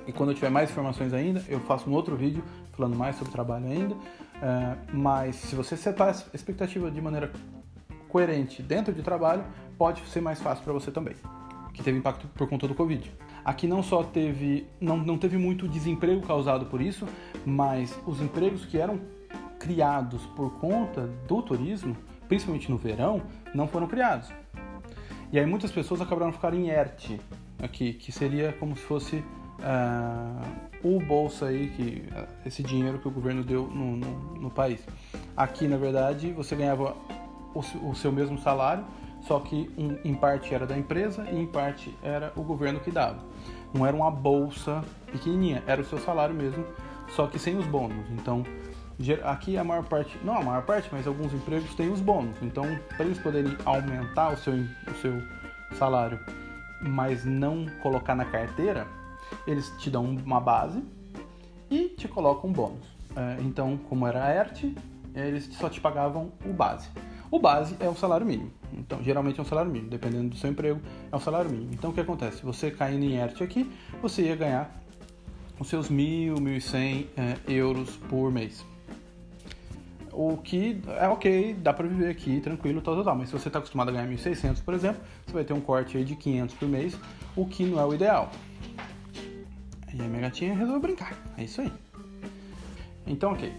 E quando eu tiver mais informações ainda, eu faço um outro vídeo falando mais sobre trabalho ainda. Mas se você setar a expectativa de maneira coerente dentro de trabalho, pode ser mais fácil para você também. Que teve impacto por conta do Covid. Aqui não só não teve muito desemprego causado por isso, mas os empregos que eram criados por conta do turismo, principalmente no verão, não foram criados. E aí muitas pessoas acabaram ficando em ERTE aqui, que seria como se fosse o bolsa aí, esse dinheiro que o governo deu no país. Aqui, na verdade, você ganhava o seu mesmo salário, só que em parte era da empresa e em parte era o governo que dava. Não era uma bolsa pequenininha, era o seu salário mesmo, só que sem os bônus. Então, aqui a maior parte, não a maior parte, mas alguns empregos têm os bônus. Então, para eles poderem aumentar o seu salário, mas não colocar na carteira, eles te dão uma base e te colocam um bônus. Então, como era a ERTE, eles só te pagavam o base. O base é o salário mínimo. Então, geralmente é um salário mínimo. Dependendo do seu emprego, é um salário mínimo. Então, o que acontece? Se você caindo em ERTE aqui, você ia ganhar os seus 1.000, 1.100 euros por mês. O que é ok, dá pra viver aqui tranquilo, tal. Mas se você tá acostumado a ganhar 1.600, por exemplo, você vai ter um corte aí de 500 por mês, o que não é o ideal. E a minha gatinha resolveu brincar. É isso aí. Então, ok.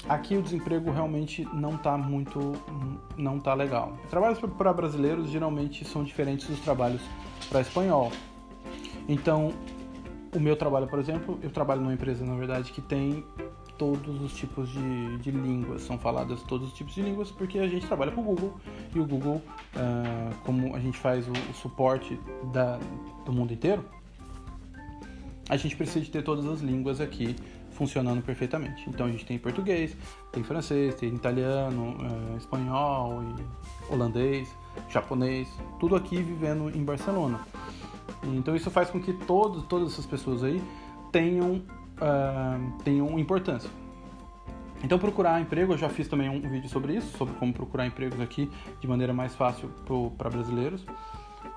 Aqui o desemprego realmente não tá legal. Trabalhos para brasileiros geralmente são diferentes dos trabalhos para espanhol. Então, o meu trabalho, por exemplo, eu trabalho numa empresa, na verdade, que tem todos os tipos de línguas, são faladas todos os tipos de línguas, porque a gente trabalha com o Google, e o Google, como a gente faz o suporte do mundo inteiro, a gente precisa de ter todas as línguas aqui funcionando perfeitamente. Então a gente tem português, tem francês, tem italiano, espanhol, holandês, japonês, tudo aqui vivendo em Barcelona. Então isso faz com que todas essas pessoas aí tenham importância. Então procurar emprego, eu já fiz também um vídeo sobre isso, sobre como procurar empregos aqui de maneira mais fácil para brasileiros.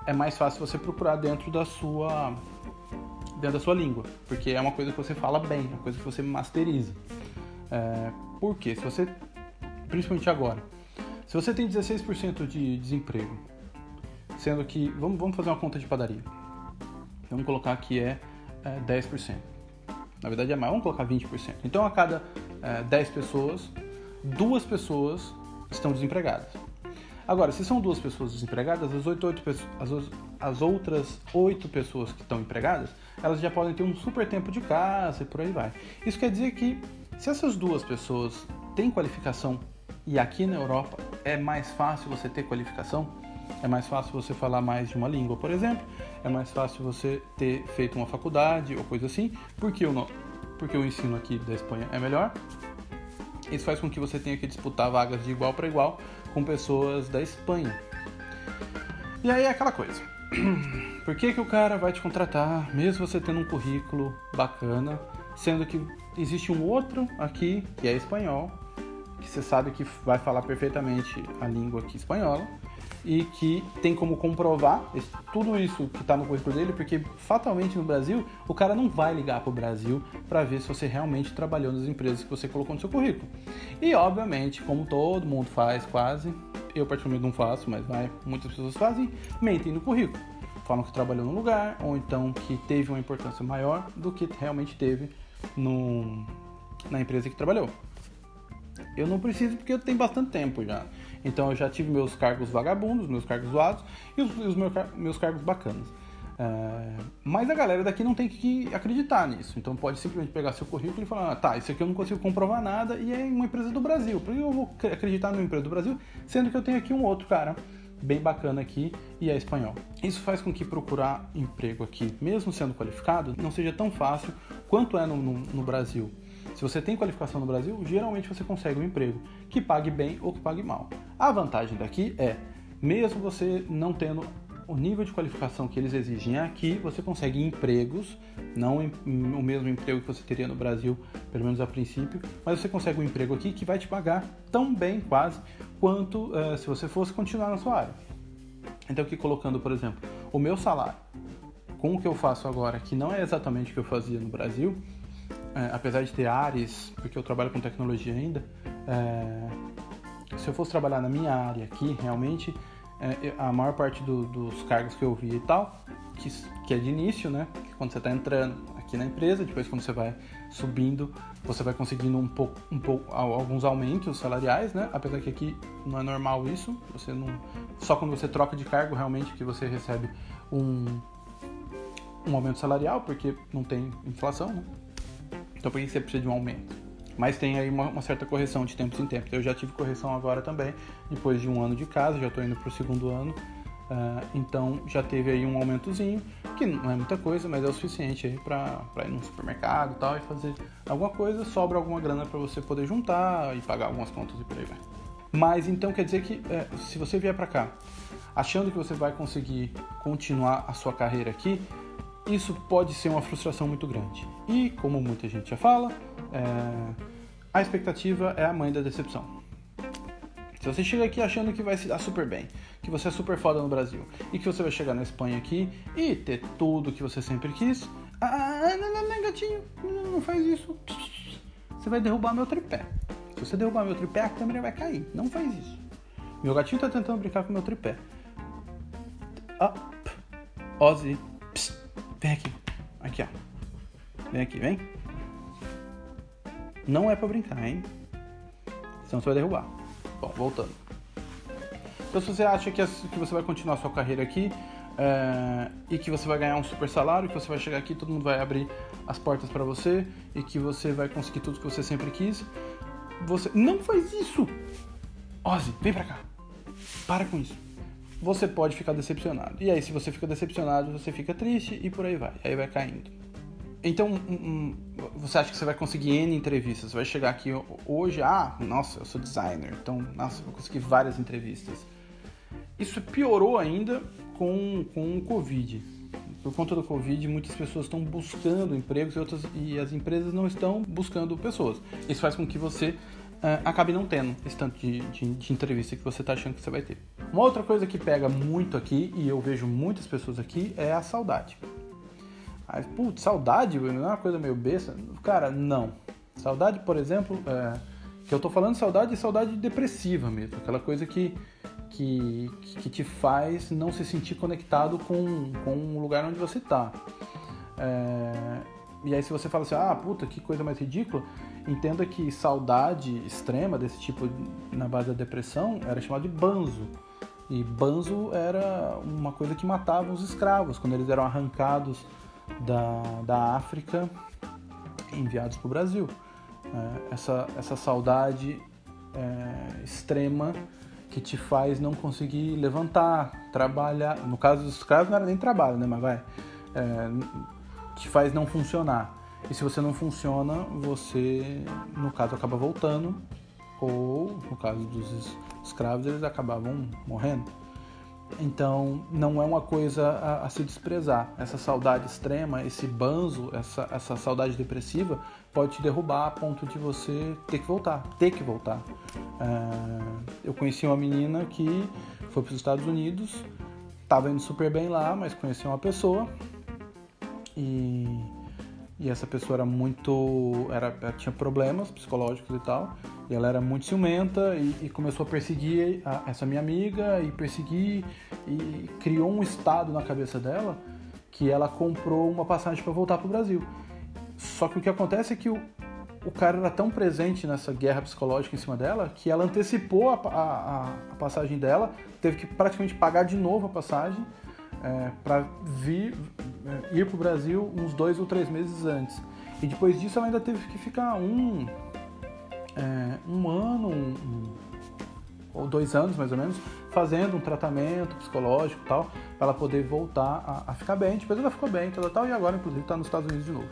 É mais fácil você procurar dentro da sua língua, porque é uma coisa que você fala bem, uma coisa que você masteriza. Por quê? Se você, principalmente agora, se você tem 16% de desemprego, sendo que, vamos fazer uma conta de padaria, vamos colocar que é 10%, na verdade é mais, vamos colocar 20%, então a cada 10 pessoas, 2 pessoas estão desempregadas. Agora, se são 2 pessoas desempregadas, as outras 8 pessoas que estão empregadas, elas já podem ter um super tempo de casa e por aí vai. Isso quer dizer que se essas 2 pessoas têm qualificação, e aqui na Europa é mais fácil você ter qualificação, é mais fácil você falar mais de uma língua, por exemplo, é mais fácil você ter feito uma faculdade ou coisa assim, porque o ensino aqui da Espanha é melhor. Isso faz com que você tenha que disputar vagas de igual para igual com pessoas da Espanha. E aí é aquela coisa. Por que o cara vai te contratar, mesmo você tendo um currículo bacana, sendo que existe um outro aqui, que é espanhol, que você sabe que vai falar perfeitamente a língua aqui espanhola, e que tem como comprovar tudo isso que está no currículo dele, porque fatalmente no Brasil, o cara não vai ligar para o Brasil para ver se você realmente trabalhou nas empresas que você colocou no seu currículo. E obviamente, como todo mundo faz quase, eu particularmente não faço, mas muitas pessoas fazem, mentem no currículo. Falam que trabalhou num lugar, ou então que teve uma importância maior do que realmente teve na empresa que trabalhou. Eu não preciso porque eu tenho bastante tempo já. Então eu já tive meus cargos vagabundos, meus cargos zoados e os meus cargos bacanas. Mas a galera daqui não tem que acreditar nisso. Então pode simplesmente pegar seu currículo e falar, tá, isso aqui eu não consigo comprovar nada e é uma empresa do Brasil. Por que eu vou acreditar numa empresa do Brasil, sendo que eu tenho aqui um outro cara bem bacana aqui e é espanhol. Isso faz com que procurar emprego aqui, mesmo sendo qualificado, não seja tão fácil quanto é no Brasil. Se você tem qualificação no Brasil, geralmente você consegue um emprego que pague bem ou que pague mal. A vantagem daqui é, mesmo você não tendo o nível de qualificação que eles exigem aqui, você consegue empregos, não o mesmo emprego que você teria no Brasil, pelo menos a princípio, mas você consegue um emprego aqui que vai te pagar tão bem, quase, quanto se você fosse continuar na sua área. Então aqui colocando, por exemplo, o meu salário com o que eu faço agora, que não é exatamente o que eu fazia no Brasil, apesar de ter áreas, porque eu trabalho com tecnologia ainda, se eu fosse trabalhar na minha área aqui, realmente, a maior parte dos cargos que eu vi e tal, que é de início, né? Que quando você está entrando aqui na empresa, depois quando você vai subindo, você vai conseguindo um pouco, alguns aumentos salariais, né? Apesar que aqui não é normal isso, você não, só quando você troca de cargo realmente que você recebe um aumento salarial, porque não tem inflação, né? Então por que você precisa de um aumento? Mas tem aí uma certa correção de tempos em tempos. Eu já tive correção agora também, depois de um ano de casa, já estou indo para o segundo ano. Então já teve aí um aumentozinho, que não é muita coisa, mas é o suficiente aí para ir no supermercado e tal, e fazer alguma coisa, sobra alguma grana para você poder juntar e pagar algumas contas e por aí vai. Mas então quer dizer que se você vier para cá achando que você vai conseguir continuar a sua carreira aqui, isso pode ser uma frustração muito grande. E, como muita gente já fala, a expectativa é a mãe da decepção. Se você chega aqui achando que vai se dar super bem, que você é super foda no Brasil, e que você vai chegar na Espanha aqui e ter tudo que você sempre quis, não, gatinho, não faz isso. Você vai derrubar meu tripé. Se você derrubar meu tripé, a câmera vai cair. Não faz isso. Meu gatinho tá tentando brincar com meu tripé. Ozzy, vem aqui. Aqui, ó. Vem aqui, vem. Não é pra brincar, hein? Senão você vai derrubar. Bom, voltando. Então, se você acha que você vai continuar a sua carreira aqui e que você vai ganhar um super salário, que você vai chegar aqui, todo mundo vai abrir as portas pra você e que você vai conseguir tudo que você sempre quis, você não faz isso! Ozzy, vem pra cá. Para com isso. Você pode ficar decepcionado. E aí, se você fica decepcionado, você fica triste e por aí vai. Aí vai caindo. Então, você acha que você vai conseguir N entrevistas? Você vai chegar aqui hoje, nossa, eu sou designer, então, nossa, eu vou conseguir várias entrevistas. Isso piorou ainda com o Covid. Por conta do Covid, muitas pessoas estão buscando empregos e as empresas não estão buscando pessoas. Isso faz com que você acabe não tendo esse tanto de entrevista que você está achando que você vai ter. Uma outra coisa que pega muito aqui, e eu vejo muitas pessoas aqui, é a saudade. Mas, putz, saudade não é uma coisa meio besta? Cara, não. Saudade, por exemplo, que eu tô falando saudade depressiva mesmo. Aquela coisa que te faz não se sentir conectado com o lugar onde você tá. E aí se você fala assim, puta, que coisa mais ridícula, entenda que saudade extrema desse tipo na base da depressão era chamado de banzo. E banzo era uma coisa que matava os escravos, quando eles eram arrancados da África enviados para o Brasil. Essa saudade extrema que te faz não conseguir levantar, trabalhar. No caso dos escravos não era nem trabalho, né? Mas te faz não funcionar. E se você não funciona, você, no caso, acaba voltando, ou no caso dos escravos, eles acabavam morrendo. Então, não é uma coisa a se desprezar. Essa saudade extrema, esse banzo, essa saudade depressiva pode te derrubar a ponto de você ter que voltar. Eu conheci uma menina que foi para os Estados Unidos, estava indo super bem lá, mas conheceu uma pessoa e essa pessoa ela tinha problemas psicológicos e tal, e ela era muito ciumenta e começou a perseguir essa minha amiga e perseguir, e criou um estado na cabeça dela que ela comprou uma passagem para voltar para o Brasil. Só que o que acontece é que o cara era tão presente nessa guerra psicológica em cima dela que ela antecipou a passagem dela, teve que praticamente pagar de novo a passagem para ir para o Brasil uns 2 ou 3 meses antes. E depois disso ela ainda teve que ficar um ano ou 2 anos mais ou menos fazendo um tratamento psicológico e tal, para ela poder voltar a ficar bem. Depois ela ficou bem tal, e agora inclusive está nos Estados Unidos de novo.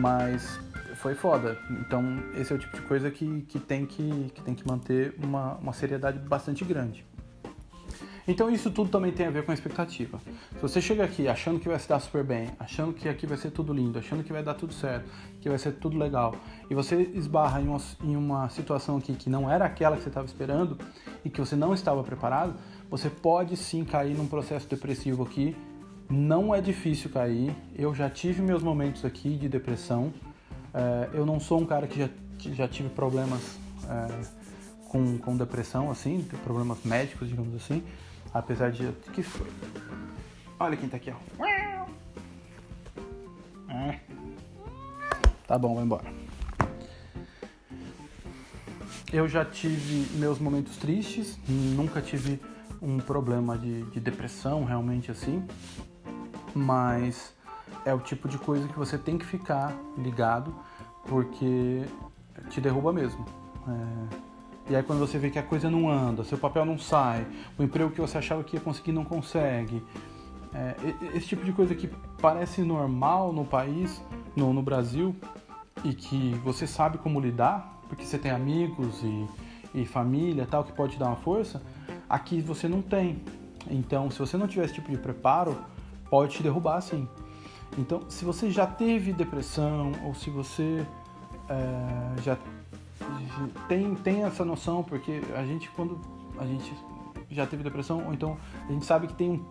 Mas foi foda. Então esse é o tipo de coisa que tem que manter uma seriedade bastante grande. Então isso tudo também tem a ver com a expectativa. Se você chega aqui achando que vai se dar super bem, achando que aqui vai ser tudo lindo, achando que vai dar tudo certo, que vai ser tudo legal, e você esbarra em uma situação aqui que não era aquela que você estava esperando e que você não estava preparado, você pode sim cair num processo depressivo aqui. Não é difícil cair. Eu já tive meus momentos aqui de depressão. Eu não sou um cara que já tive problemas com depressão, assim, problemas médicos, digamos assim. Apesar de... que foi? Olha quem tá aqui, ó. Tá bom, vai embora. Eu já tive meus momentos tristes, nunca tive um problema de depressão realmente assim, mas é o tipo de coisa que você tem que ficar ligado, porque te derruba mesmo. E aí quando você vê que a coisa não anda, seu papel não sai, o emprego que você achava que ia conseguir não consegue, esse tipo de coisa que parece normal no país, no Brasil, e que você sabe como lidar, porque você tem amigos e família tal, que pode te dar uma força, aqui você não tem. Então, se você não tiver esse tipo de preparo, pode te derrubar sim. Então, se você já teve depressão, ou se você já tem essa noção, porque a gente, quando a gente já teve depressão, ou então a gente sabe que tem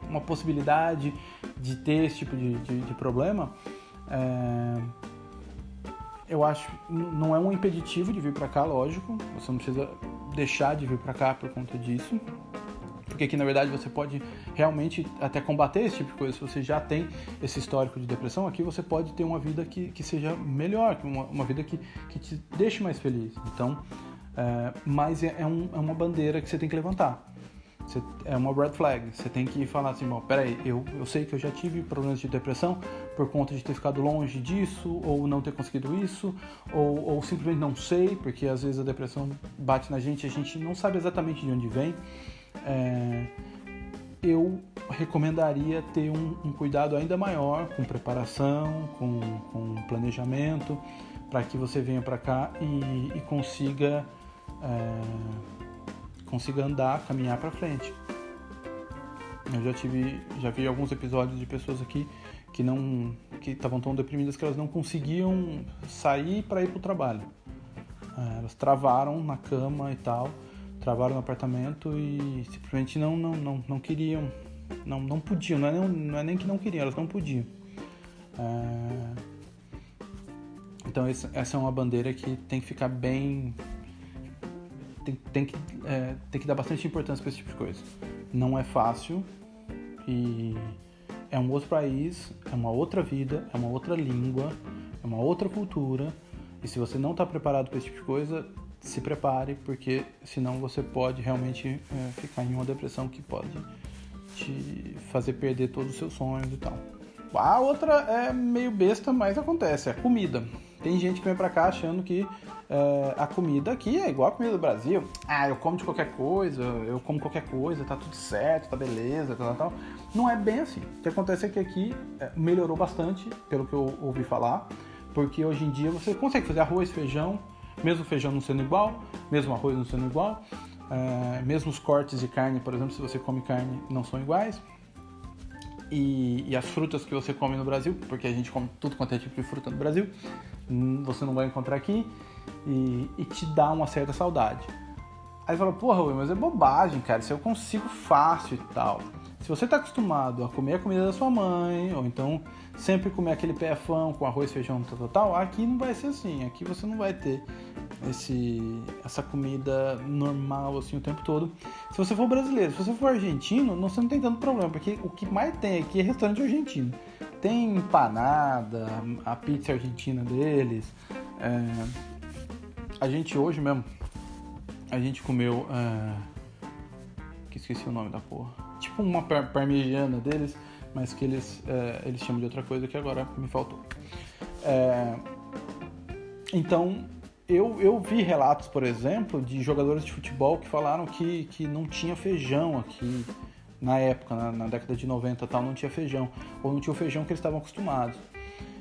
uma possibilidade de ter esse tipo de problema, eu acho, não é um impeditivo de vir para cá, lógico, você não precisa deixar de vir para cá por conta disso, porque aqui na verdade você pode realmente até combater esse tipo de coisa. Se você já tem esse histórico de depressão, aqui você pode ter uma vida que seja melhor, uma vida que te deixe mais feliz. Então, mas é uma bandeira que você tem que levantar. É uma red flag. Você tem que falar assim, bom, peraí, eu sei que eu já tive problemas de depressão por conta de ter ficado longe disso, ou não ter conseguido isso, ou simplesmente não sei, porque às vezes a depressão bate na gente e a gente não sabe exatamente de onde vem. Eu recomendaria ter um cuidado ainda maior com preparação, com planejamento, para que você venha para cá e consiga andar, caminhar para frente. Eu já vi alguns episódios de pessoas aqui que estavam tão deprimidas que elas não conseguiam sair para ir para o trabalho. Elas travaram na cama e tal, travaram no apartamento e simplesmente não queriam, não podiam, não é nem que não queriam, elas não podiam. Então essa é uma bandeira que tem que ficar bem, tem que dar bastante importância para esse tipo de coisa. Não é fácil e é um outro país, é uma outra vida, é uma outra língua, é uma outra cultura, e se você não está preparado para esse tipo de coisa, se prepare, porque senão você pode realmente ficar em uma depressão que pode te fazer perder todos os seus sonhos e tal. A outra é meio besta, mas acontece, é a comida. Tem gente que vem pra cá achando que a comida aqui é igual a comida do Brasil. Eu como de qualquer coisa, eu como qualquer coisa, tá tudo certo, tá beleza, tal. Não é bem assim. O que acontece é que aqui melhorou bastante, pelo que eu ouvi falar, porque hoje em dia você consegue fazer arroz, feijão, mesmo o feijão não sendo igual, mesmo o arroz não sendo igual, Mesmo os cortes de carne, por exemplo, se você come carne, não são iguais. E as frutas que você come no Brasil, porque a gente come tudo quanto é tipo de fruta no Brasil, você não vai encontrar aqui, e te dá uma certa saudade. Aí você fala, porra, Will, mas é bobagem, cara, isso eu consigo fácil e tal. Se você tá acostumado a comer a comida da sua mãe, ou então sempre comer aquele PFão com arroz, feijão, tal, aqui não vai ser assim. Aqui você não vai ter essa comida normal assim o tempo todo. Se você for brasileiro, se você for argentino, você não tem tanto problema, porque o que mais tem aqui é restaurante argentino. Tem empanada, a pizza argentina deles. A gente hoje mesmo, a gente comeu... que esqueci o nome da porra. Tipo uma parmegiana deles, mas que eles chamam de outra coisa que agora me faltou. Então, eu vi relatos, por exemplo, de jogadores de futebol que falaram que não tinha feijão aqui na época, na década de 90 tal, não tinha feijão. Ou não tinha o feijão que eles estavam acostumados.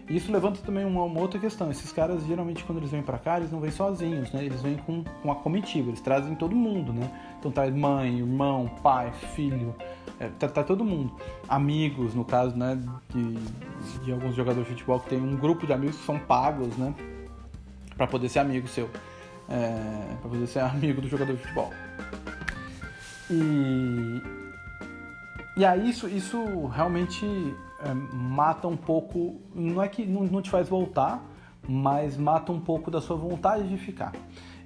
E isso levanta também uma outra questão. Esses caras, geralmente, quando eles vêm pra cá, eles não vêm sozinhos, né? Eles vêm com a comitiva, eles trazem todo mundo, né? Então traz mãe, irmão, pai, filho, tá todo mundo. Amigos, no caso, né? De alguns jogadores de futebol que tem um grupo de amigos que são pagos, né? Pra poder ser amigo seu. Pra poder ser amigo do jogador de futebol. E aí isso realmente... mata um pouco, não é que não te faz voltar, mas mata um pouco da sua vontade de ficar.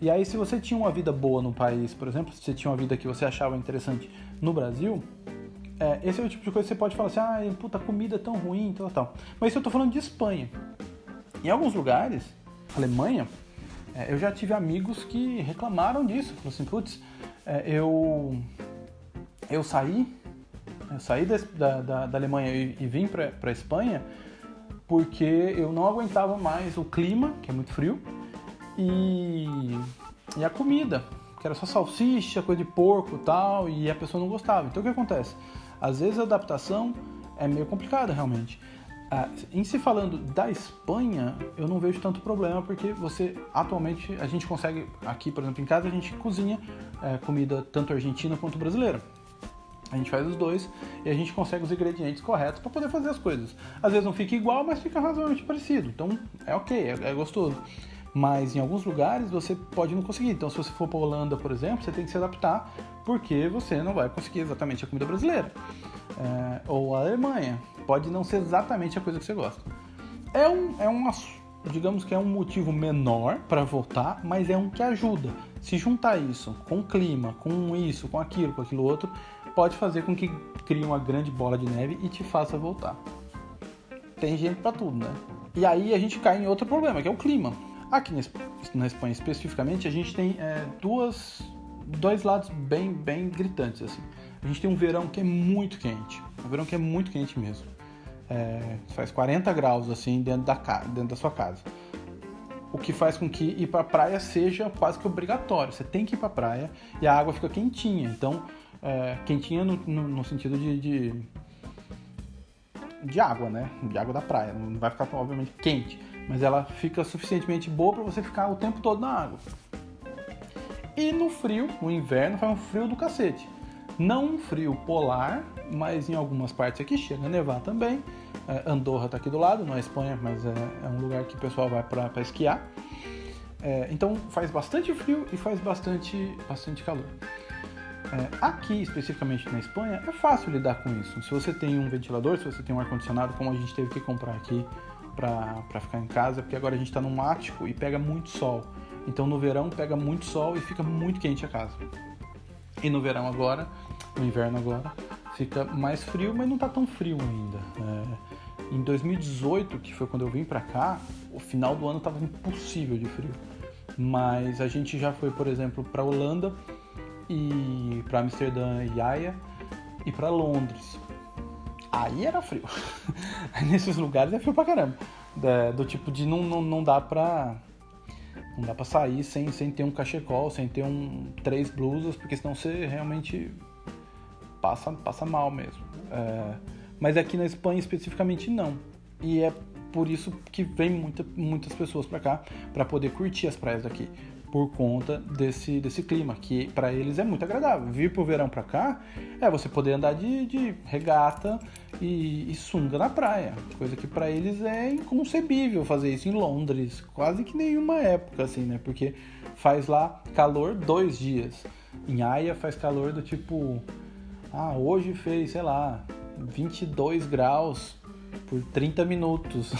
E aí, se você tinha uma vida boa no país, por exemplo, se você tinha uma vida que você achava interessante no Brasil, esse é o tipo de coisa que você pode falar assim, puta, a comida é tão ruim, tal. Mas isso eu tô falando de Espanha. Em alguns lugares, Alemanha, eu já tive amigos que reclamaram disso, falaram assim, putz, eu saí da Alemanha e vim para a Espanha porque eu não aguentava mais o clima, que é muito frio, e a comida, que era só salsicha, coisa de porco e tal, e a pessoa não gostava. Então o que acontece? Às vezes a adaptação é meio complicada realmente. Em se falando da Espanha, eu não vejo tanto problema, porque atualmente a gente consegue, aqui por exemplo em casa, a gente cozinha comida tanto argentina quanto brasileira. A gente faz os dois e a gente consegue os ingredientes corretos para poder fazer as coisas. Às vezes não fica igual, mas fica razoavelmente parecido. Então é ok, é gostoso. Mas em alguns lugares você pode não conseguir. Então se você for para a Holanda, por exemplo, você tem que se adaptar, porque você não vai conseguir exatamente a comida brasileira. Ou a Alemanha, pode não ser exatamente a coisa que você gosta. Digamos que é um motivo menor para voltar, mas é um que ajuda. Se juntar isso com o clima, com isso, com aquilo outro, pode fazer com que crie uma grande bola de neve e te faça voltar. Tem gente pra tudo, né? E aí a gente cai em outro problema, que é o clima. Aqui na Espanha especificamente, a gente tem dois lados bem gritantes, assim. A gente tem um verão que é muito quente. Um verão que é muito quente mesmo. Faz 40 graus, assim, dentro da sua casa. O que faz com que ir pra praia seja quase que obrigatório. Você tem que ir pra praia e a água fica quentinha. Então, quentinha no sentido de água, né? De água da praia. Não vai ficar, obviamente, quente. Mas ela fica suficientemente boa para você ficar o tempo todo na água. E no frio, no inverno, faz um frio do cacete. Não um frio polar, mas em algumas partes aqui chega a nevar também. Andorra tá aqui do lado, não é Espanha, mas é um lugar que o pessoal vai para esquiar. Então faz bastante frio e faz bastante calor. Aqui, especificamente na Espanha, é fácil lidar com isso. Se você tem um ventilador, se você tem um ar-condicionado, como a gente teve que comprar aqui para ficar em casa, porque agora a gente está num ático e pega muito sol. Então no verão pega muito sol e fica muito quente a casa. E no verão agora, no inverno agora, fica mais frio, mas não tá tão frio ainda. Em 2018, que foi quando eu vim pra cá, o final do ano tava impossível de frio. Mas a gente já foi, por exemplo, pra Holanda, e pra Amsterdã e Haia, e pra Londres. Aí era frio. Nesses lugares é frio pra caramba. Do tipo de não dá pra sair sem ter um cachecol, sem ter 3 blusas, porque senão você realmente passa mal mesmo. Mas aqui na Espanha especificamente não. E é por isso que vem muitas pessoas pra cá, pra poder curtir as praias daqui. por conta desse clima, que para eles é muito agradável. Vir pro verão para cá é você poder andar de regata e sunga na praia, coisa que para eles é inconcebível fazer isso em Londres, quase que nenhuma época, assim, né? Porque faz lá calor 2 dias. Em Haia faz calor do tipo, hoje fez, sei lá, 22 graus por 30 minutos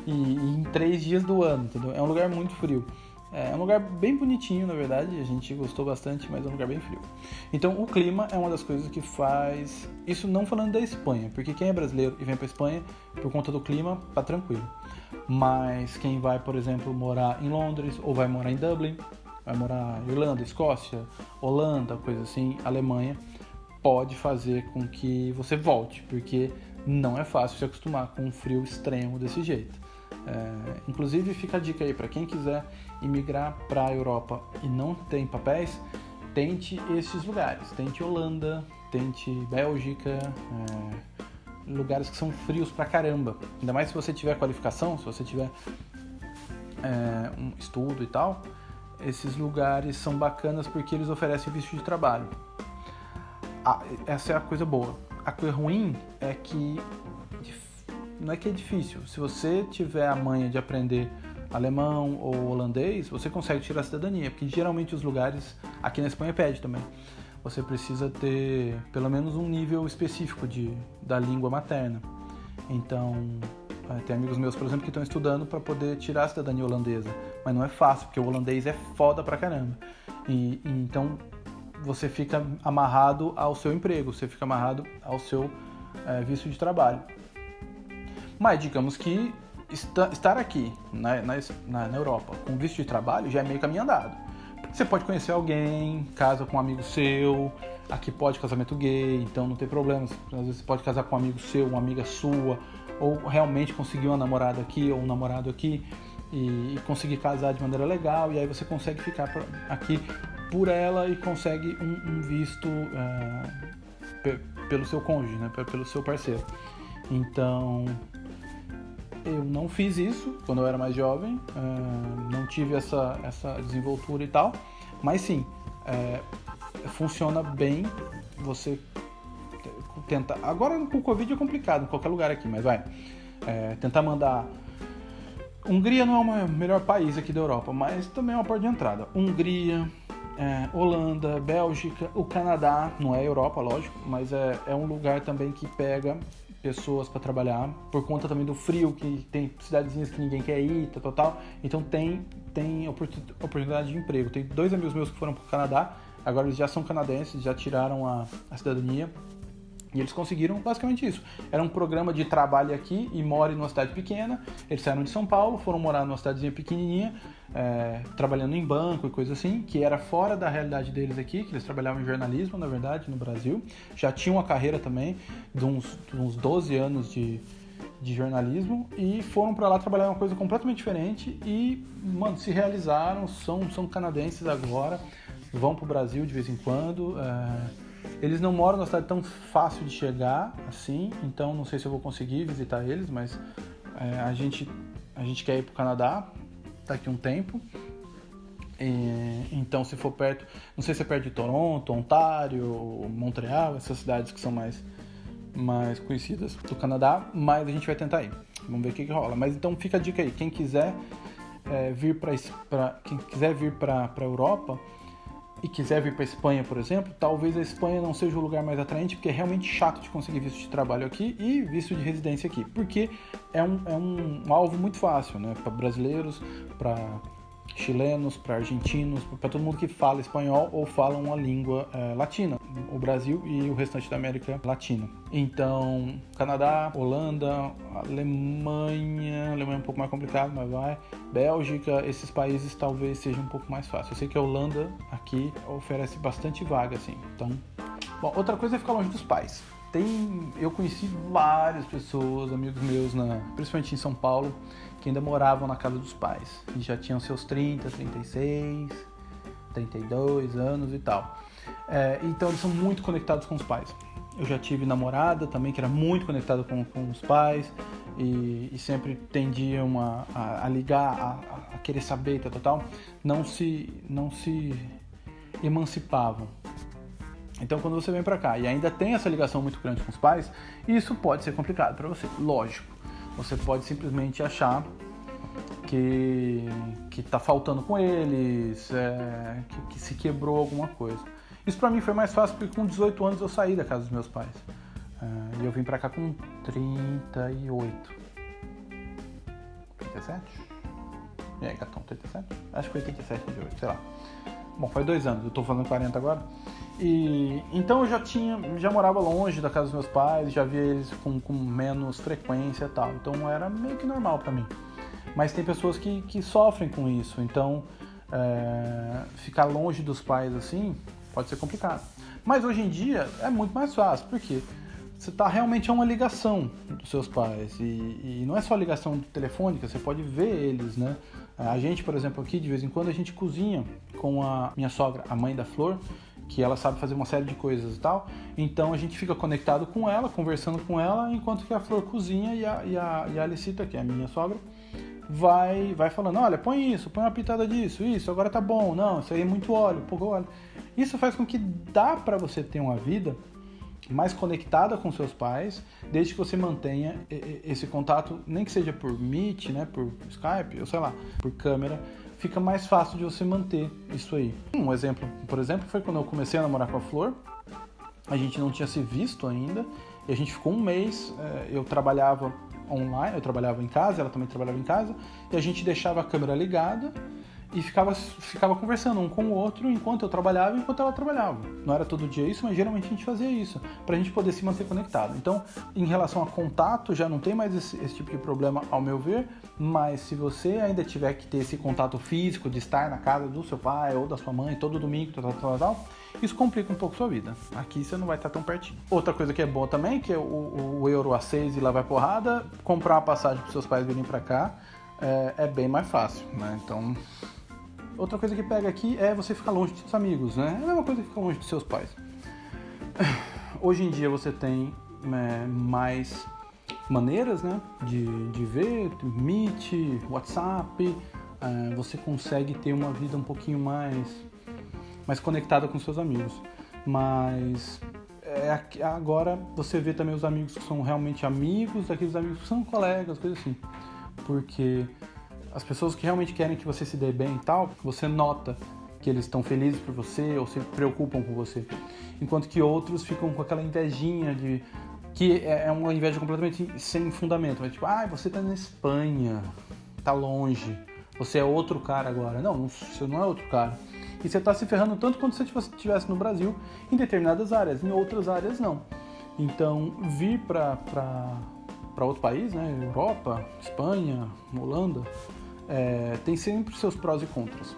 e em 3 dias do ano, entendeu? É um lugar muito frio. É um lugar bem bonitinho, na verdade, a gente gostou bastante, mas é um lugar bem frio. Então o clima é uma das coisas que faz... Isso não falando da Espanha, porque quem é brasileiro e vem pra Espanha, por conta do clima, tá tranquilo. Mas quem vai, por exemplo, morar em Londres, ou vai morar em Dublin, vai morar em Irlanda, Escócia, Holanda, coisa assim, Alemanha, pode fazer com que você volte, porque não é fácil se acostumar com um frio extremo desse jeito. Inclusive fica a dica aí para quem quiser imigrar para a Europa e não tem papéis, tente esses lugares, tente Holanda, tente Bélgica, lugares que são frios pra caramba, ainda mais se você tiver qualificação, se você tiver um estudo e tal, esses lugares são bacanas porque eles oferecem visto de trabalho. Essa é a coisa boa. A coisa ruim é que não é que é difícil. Se você tiver a manha de aprender alemão ou holandês, você consegue tirar a cidadania, porque geralmente os lugares, aqui na Espanha pede também, você precisa ter pelo menos um nível específico da língua materna. Então, tem amigos meus, por exemplo, que estão estudando para poder tirar a cidadania holandesa, mas não é fácil, porque o holandês é foda pra caramba. Então, você fica amarrado ao seu emprego, você fica amarrado ao seu visto de trabalho. Mas digamos que estar aqui na Europa com visto de trabalho já é meio caminho andado. Porque você pode conhecer alguém, casa com um amigo seu, aqui pode casamento gay, então não tem problema. Às vezes você pode casar com um amigo seu, uma amiga sua, ou realmente conseguir uma namorada aqui ou um namorado aqui e conseguir casar de maneira legal, e aí você consegue ficar aqui por ela e consegue um visto pelo seu cônjuge, né? Pelo seu parceiro. Então, eu não fiz isso quando eu era mais jovem, não tive essa desenvoltura e tal, mas sim, funciona bem você tentar. Agora com o Covid é complicado em qualquer lugar aqui, mas tentar mandar. Hungria não é o melhor país aqui da Europa, mas também é uma porta de entrada. Hungria, Holanda, Bélgica, o Canadá, não é Europa, lógico, mas é um lugar também que pega pessoas para trabalhar, por conta também do frio, que tem cidadezinhas que ninguém quer ir, tal. Então tem oportunidade de emprego. Tem 2 amigos meus que foram para o Canadá, agora eles já são canadenses, já tiraram a cidadania, e eles conseguiram basicamente isso. Era um programa de trabalho aqui e more numa cidade pequena. Eles saíram de São Paulo, foram morar numa cidadezinha pequenininha, trabalhando em banco e coisa assim, que era fora da realidade deles aqui, que eles trabalhavam em jornalismo, na verdade, no Brasil. Já tinham uma carreira também de uns 12 anos de jornalismo e foram para lá trabalhar uma coisa completamente diferente e, mano, se realizaram, são canadenses agora, vão pro Brasil de vez em quando. Eles não moram numa cidade tão fácil de chegar assim, então não sei se eu vou conseguir visitar eles, mas a gente quer ir pro Canadá daqui a um tempo. Então, se for perto, não sei se é perto de Toronto, Ontário, Montreal, essas cidades que são mais conhecidas do Canadá, mas a gente vai tentar ir. Vamos ver o que rola. Mas então fica a dica aí, quem quiser vir para a Europa e quiser vir para a Espanha, por exemplo, talvez a Espanha não seja o lugar mais atraente, porque é realmente chato de conseguir visto de trabalho aqui e visto de residência aqui, porque é um alvo muito fácil, né, para brasileiros, para chilenos, para argentinos, para todo mundo que fala espanhol ou fala uma língua latina, o Brasil e o restante da América Latina. Então, Canadá, Holanda, Alemanha é um pouco mais complicado, mas Bélgica, esses países talvez seja um pouco mais fácil. Eu sei que a Holanda aqui oferece bastante vaga, assim. Então, bom, outra coisa é ficar longe dos pais. Eu conheci várias pessoas, amigos meus, principalmente em São Paulo, que ainda moravam na casa dos pais e já tinham seus 30, 36, 32 anos e tal. Então eles são muito conectados com os pais. Eu já tive namorada também que era muito conectada com os pais e sempre tendiam a ligar, a querer saber, tal, não se emancipavam. Então, quando você vem para cá e ainda tem essa ligação muito grande com os pais, isso pode ser complicado para você, lógico. Você pode simplesmente achar que tá faltando com eles, que se quebrou alguma coisa. Isso para mim foi mais fácil porque com 18 anos eu saí da casa dos meus pais. E eu vim para cá com 38. 37? E aí, gatão, 37? Acho que foi 37, 38, sei lá. Bom, faz 2 anos, eu tô falando 40 agora. E então eu já morava longe da casa dos meus pais, já via eles com menos frequência e tal. Então era meio que normal pra mim. Mas tem pessoas que sofrem com isso, então ficar longe dos pais assim pode ser complicado. Mas hoje em dia é muito mais fácil, porque você tá realmente a uma ligação dos seus pais. E não é só ligação telefônica, você pode ver eles, né? A gente, por exemplo, aqui, de vez em quando, a gente cozinha com a minha sogra, a mãe da Flor, que ela sabe fazer uma série de coisas e tal. Então a gente fica conectado com ela, conversando com ela, enquanto que a Flor cozinha e a Alicita, que é a minha sogra, vai falando, olha, põe isso, põe uma pitada disso, isso, agora tá bom, não, isso aí é muito óleo, pouco óleo. Isso faz com que dá pra você ter uma vida mais conectada com seus pais, desde que você mantenha esse contato, nem que seja por Meet, né, por Skype, ou sei lá, por câmera, fica mais fácil de você manter isso aí. Um exemplo, por exemplo, foi quando eu comecei a namorar com a Flor, a gente não tinha se visto ainda, e a gente ficou um mês, eu trabalhava online, eu trabalhava em casa, ela também trabalhava em casa, e a gente deixava a câmera ligada, e ficava conversando um com o outro enquanto eu trabalhava e enquanto ela trabalhava. Não era todo dia isso, mas geralmente a gente fazia isso, pra gente poder se manter conectado. Então, em relação a contato, já não tem mais esse tipo de problema, ao meu ver, mas se você ainda tiver que ter esse contato físico, de estar na casa do seu pai ou da sua mãe todo domingo, tal, isso complica um pouco a sua vida. Aqui você não vai estar tão pertinho. Outra coisa que é boa também, que é o euro a 6 e lá vai porrada, comprar uma passagem para seus pais virem para cá é bem mais fácil, né? Então, outra coisa que pega aqui é você ficar longe dos seus amigos, né? É a mesma coisa que ficar longe dos seus pais. Hoje em dia você tem mais maneiras, né, de ver, Meet, WhatsApp, você consegue ter uma vida um pouquinho mais conectada com seus amigos. Mas agora você vê também os amigos que são realmente amigos, daqueles amigos que são colegas, coisas assim. Porque as pessoas que realmente querem que você se dê bem e tal, você nota que eles estão felizes por você ou se preocupam com você. Enquanto que outros ficam com aquela invejinha que é uma inveja completamente sem fundamento. Mas tipo, você tá na Espanha, tá longe, você é outro cara agora. Não, você não é outro cara. E você tá se ferrando tanto quanto se você estivesse no Brasil em determinadas áreas, em outras áreas não. Então, vir para outro país, né, Europa, Espanha, Holanda, tem sempre seus prós e contras.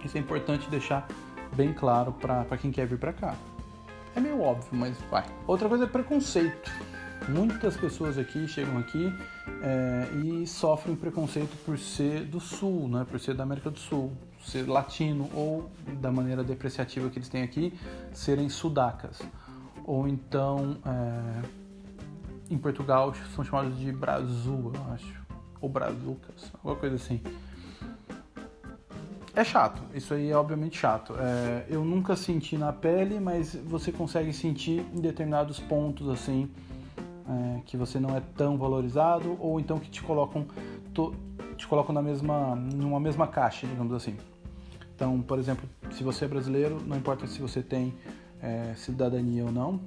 Isso é importante deixar bem claro para quem quer vir para cá. É meio óbvio, mas vai. Outra coisa é preconceito. Muitas pessoas aqui chegam aqui e sofrem preconceito por ser do Sul, né? Por ser da América do Sul, ser latino ou, da maneira depreciativa que eles têm aqui, serem sudacas. Ou então, em Portugal, são chamados de brazu, eu acho. Ou brazucas, alguma coisa assim. É chato, isso aí é obviamente chato. Eu nunca senti na pele, mas você consegue sentir em determinados pontos, assim, que você não é tão valorizado, ou então que te colocam numa mesma caixa, digamos assim. Então, por exemplo, se você é brasileiro, não importa se você tem cidadania ou não,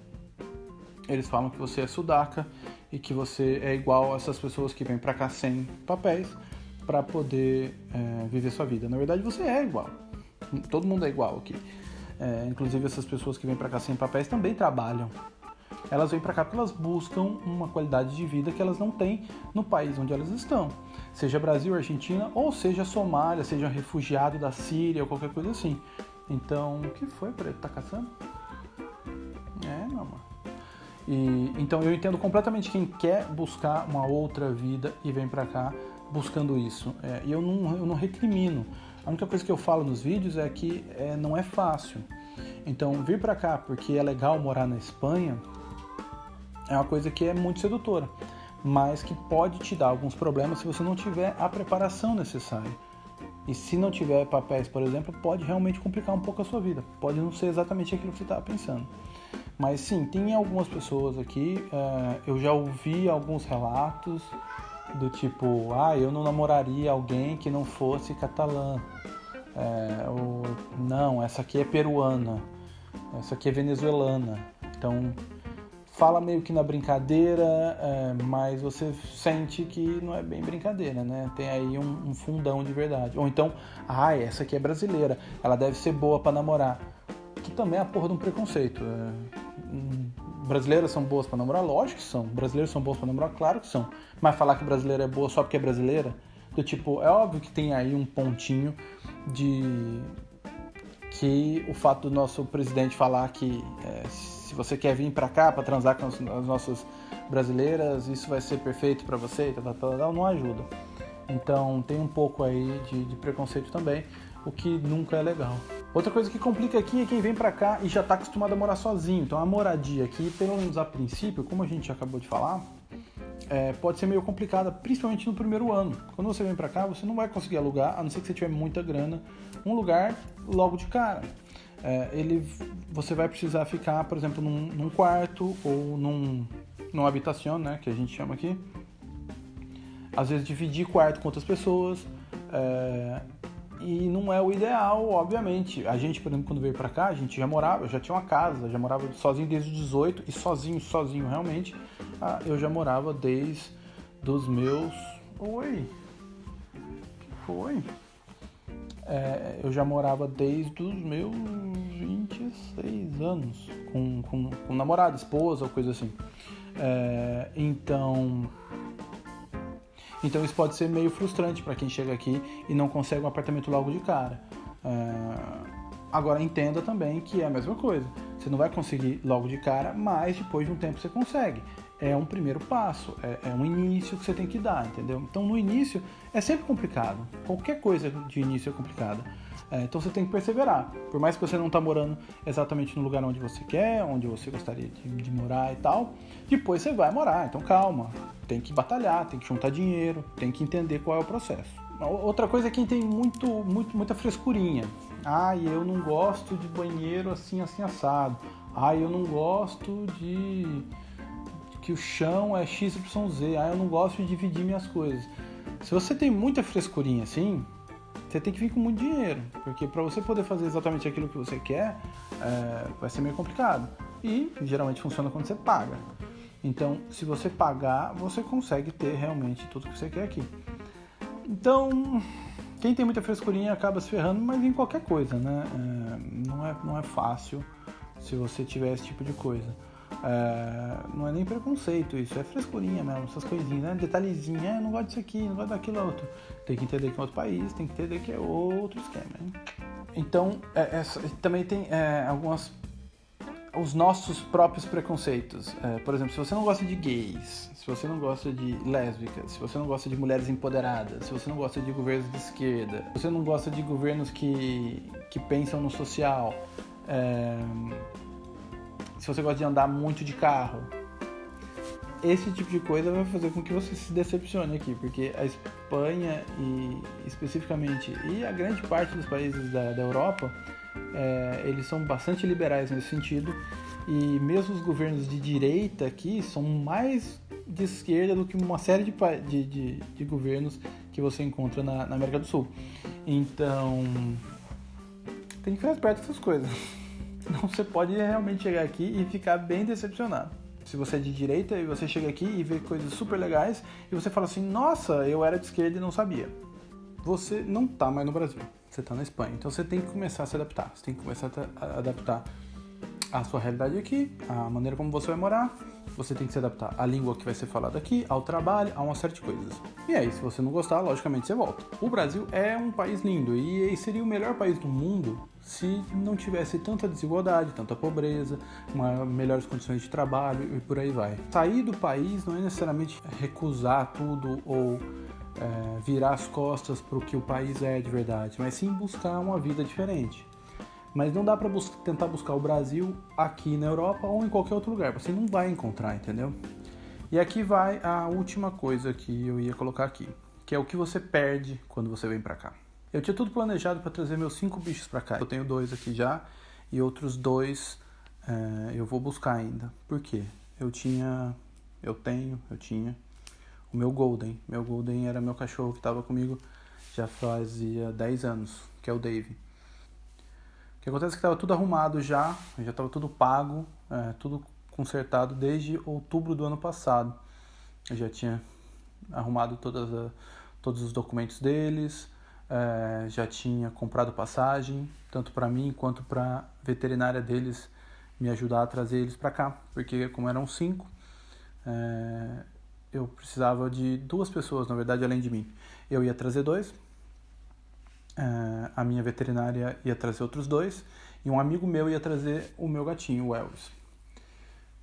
eles falam que você é sudaca e que você é igual a essas pessoas que vêm pra cá sem papéis para poder viver sua vida. Na verdade, você é igual. Todo mundo é igual aqui. Inclusive, essas pessoas que vêm pra cá sem papéis também trabalham. Elas vêm pra cá porque elas buscam uma qualidade de vida que elas não têm no país onde elas estão. Seja Brasil, Argentina, ou seja Somália, seja refugiado da Síria, ou qualquer coisa assim. Então, o que foi, Preto? Tá caçando? Meu amor. Então, eu entendo completamente quem quer buscar uma outra vida e vem pra cá buscando isso. E eu não recrimino. A única coisa que eu falo nos vídeos é que não é fácil. Então, vir pra cá porque é legal morar na Espanha é uma coisa que é muito sedutora. mas que pode te dar alguns problemas se você não tiver a preparação necessária. E se não tiver papéis, por exemplo, pode realmente complicar um pouco a sua vida. Pode não ser exatamente aquilo que você estava pensando. Mas sim, tem algumas pessoas aqui, eu já ouvi alguns relatos do tipo, eu não namoraria alguém que não fosse catalã. Ou, não, essa aqui é peruana, essa aqui é venezuelana. Então, fala meio que na brincadeira, mas você sente que não é bem brincadeira, né? Tem aí um fundão de verdade. Ou então, essa aqui é brasileira, ela deve ser boa pra namorar. Que também é a porra de um preconceito. Brasileiras são boas pra namorar? Lógico que são. Brasileiros são bons pra namorar? Claro que são. Mas falar que brasileira é boa só porque é brasileira? Do tipo, é óbvio que tem aí um pontinho de que o fato do nosso presidente falar que se você quer vir pra cá pra transar com as nossas brasileiras, isso vai ser perfeito pra você, não ajuda. Então tem um pouco aí de preconceito também, o que nunca é legal. Outra coisa que complica aqui é quem vem pra cá e já tá acostumado a morar sozinho. Então a moradia aqui, pelo menos a princípio, como a gente acabou de falar, pode ser meio complicada, principalmente no primeiro ano. Quando você vem pra cá, você não vai conseguir alugar, a não ser que você tiver muita grana, um lugar logo de cara. Você vai precisar ficar, por exemplo, num quarto ou numa habitação, né, que a gente chama aqui. Às vezes dividir quarto com outras pessoas. E não é o ideal, obviamente. A gente, por exemplo, quando veio pra cá, a gente já tinha uma casa, já morava sozinho desde os 18 e sozinho realmente. Eu já morava desde os meus... Oi? Que foi? Eu já morava desde os meus 26 anos, com namorada, esposa ou coisa assim. Então isso pode ser meio frustrante para quem chega aqui e não consegue um apartamento logo de cara. Agora entenda também que é a mesma coisa. Você não vai conseguir logo de cara, mas depois de um tempo você consegue. É um primeiro passo, é um início que você tem que dar, entendeu? Então no início é sempre complicado. Qualquer coisa de início é complicada. Então você tem que perseverar. Por mais que você não está morando exatamente no lugar onde você quer, onde você gostaria de morar e tal, depois você vai morar. Então calma, tem que batalhar, tem que juntar dinheiro, tem que entender qual é o processo. Outra coisa é quem tem muita frescurinha. Eu não gosto de banheiro assim assado. Eu não gosto que o chão é XYZ. Eu não gosto de dividir minhas coisas. Se você tem muita frescurinha assim, você tem que vir com muito dinheiro, porque para você poder fazer exatamente aquilo que você quer, vai ser meio complicado. E geralmente funciona quando você paga. Então, se você pagar, você consegue ter realmente tudo que você quer aqui. Então, quem tem muita frescurinha acaba se ferrando, mas em qualquer coisa, né? Não é fácil se você tiver esse tipo de coisa. Não é nem preconceito isso, é frescurinha mesmo, essas coisinhas, né? Detalhezinho, eu não gosto disso aqui, não gosto daquilo outro. Tem que entender que é outro país, tem que entender que é outro esquema, hein? Então, também tem os nossos próprios preconceitos. Por exemplo, se você não gosta de gays, se você não gosta de lésbicas, se você não gosta de mulheres empoderadas, se você não gosta de governos de esquerda, se você não gosta de governos que pensam no social, se você gosta de andar muito de carro, esse tipo de coisa vai fazer com que você se decepcione aqui, porque a Espanha e especificamente e a grande parte dos países da Europa, eles são bastante liberais nesse sentido, e mesmo os governos de direita aqui são mais de esquerda do que uma série de governos que você encontra na América do Sul. Então tem que ficar esperto com essas coisas. Senão você pode realmente chegar aqui e ficar bem decepcionado. Se você é de direita e você chega aqui e vê coisas super legais e você fala assim, nossa, eu era de esquerda e não sabia. Você não tá mais no Brasil, você tá na Espanha. Então você tem que começar a se adaptar. Você tem que começar a adaptar a sua realidade aqui, a maneira como você vai morar. Você tem que se adaptar à língua que vai ser falada aqui, ao trabalho, a uma série de coisas. E aí, se você não gostar, logicamente você volta. O Brasil é um país lindo e seria o melhor país do mundo se não tivesse tanta desigualdade, tanta pobreza, melhores condições de trabalho e por aí vai. Sair do país não é necessariamente recusar tudo ou virar as costas para o que o país é de verdade, mas sim buscar uma vida diferente. Mas não dá para tentar buscar o Brasil aqui na Europa ou em qualquer outro lugar, você não vai encontrar, entendeu? E aqui vai a última coisa que eu ia colocar aqui, que é o que você perde quando você vem pra cá. Eu tinha tudo planejado para trazer meus 5 bichos pra cá. Eu tenho 2 aqui já e outros 2 eu vou buscar ainda. Por quê? Eu tinha o meu Golden. Meu Golden era meu cachorro que estava comigo já fazia 10 anos, que é o Dave. O que acontece é que estava tudo arrumado já estava tudo pago, tudo consertado desde outubro do ano passado. Eu já tinha arrumado todos os documentos deles, já tinha comprado passagem, tanto para mim quanto para a veterinária deles me ajudar a trazer eles para cá, porque como eram 5, eu precisava de 2 pessoas, na verdade, além de mim. Eu ia trazer 2, a minha veterinária ia trazer outros 2 e um amigo meu ia trazer o meu gatinho, o Elvis.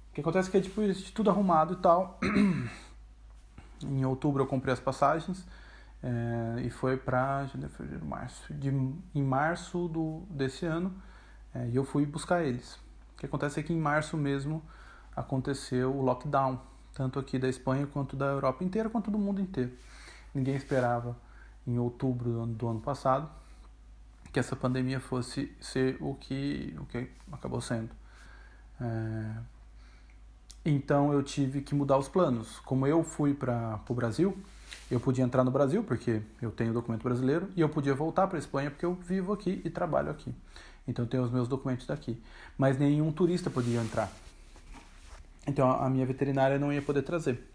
O que acontece é que depois de tudo arrumado e tal, em outubro eu comprei as passagens e foi para março. Em março desse ano e eu fui buscar eles. O que acontece é que em março mesmo aconteceu o lockdown, tanto aqui da Espanha quanto da Europa inteira, quanto do mundo inteiro. Ninguém esperava em outubro do ano passado que essa pandemia fosse ser o que acabou sendo. Então eu tive que mudar os planos. Como eu fui para o Brasil, eu podia entrar no Brasil porque eu tenho documento brasileiro e eu podia voltar para a Espanha porque eu vivo aqui e trabalho aqui. Então eu tenho os meus documentos daqui. Mas nenhum turista podia entrar. Então a minha veterinária não ia poder trazer.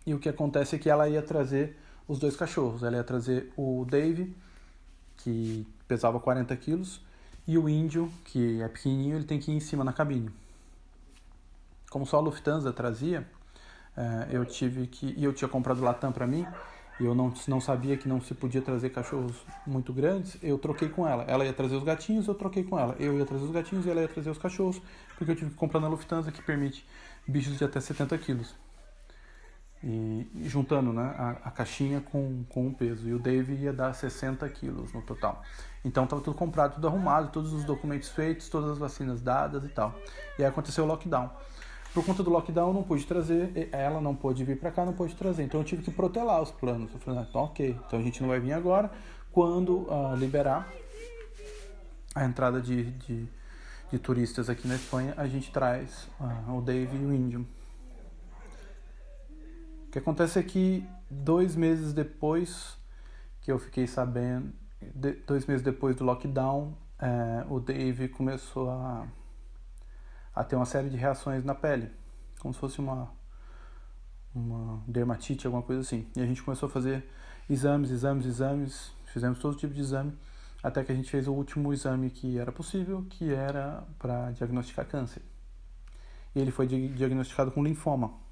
E o que acontece é que ela ia trazer os 2 cachorros. Ela ia trazer o Dave, que pesava 40 quilos, e o Índio, que é pequenininho, ele tem que ir em cima na cabine. Como só a Lufthansa trazia, eu tinha comprado Latam para mim, e eu não sabia que não se podia trazer cachorros muito grandes, eu troquei com ela. Ela ia trazer os gatinhos, eu troquei com ela. Eu ia trazer os gatinhos e ela ia trazer os cachorros, porque eu tive que comprar na Lufthansa, que permite bichos de até 70 quilos. E juntando, né, a caixinha com o peso. E o Dave ia dar 60 quilos no total. Então estava tudo comprado, tudo arrumado, todos os documentos feitos, todas as vacinas dadas e tal. E aí aconteceu o lockdown. Por conta do lockdown eu não pude trazer, ela não pôde vir para cá, não pôde trazer. Então eu tive que protelar os planos. Eu falei, então ok, então a gente não vai vir agora. Quando liberar a entrada de turistas aqui na Espanha, a gente traz o Dave e o Índio. O que acontece é que 2 meses depois que eu fiquei sabendo, 2 meses depois do lockdown, o Dave começou a ter uma série de reações na pele, como se fosse uma dermatite, alguma coisa assim. E a gente começou a fazer exames, fizemos todo tipo de exame, até que a gente fez o último exame que era possível, que era para diagnosticar câncer. E ele foi diagnosticado com linfoma.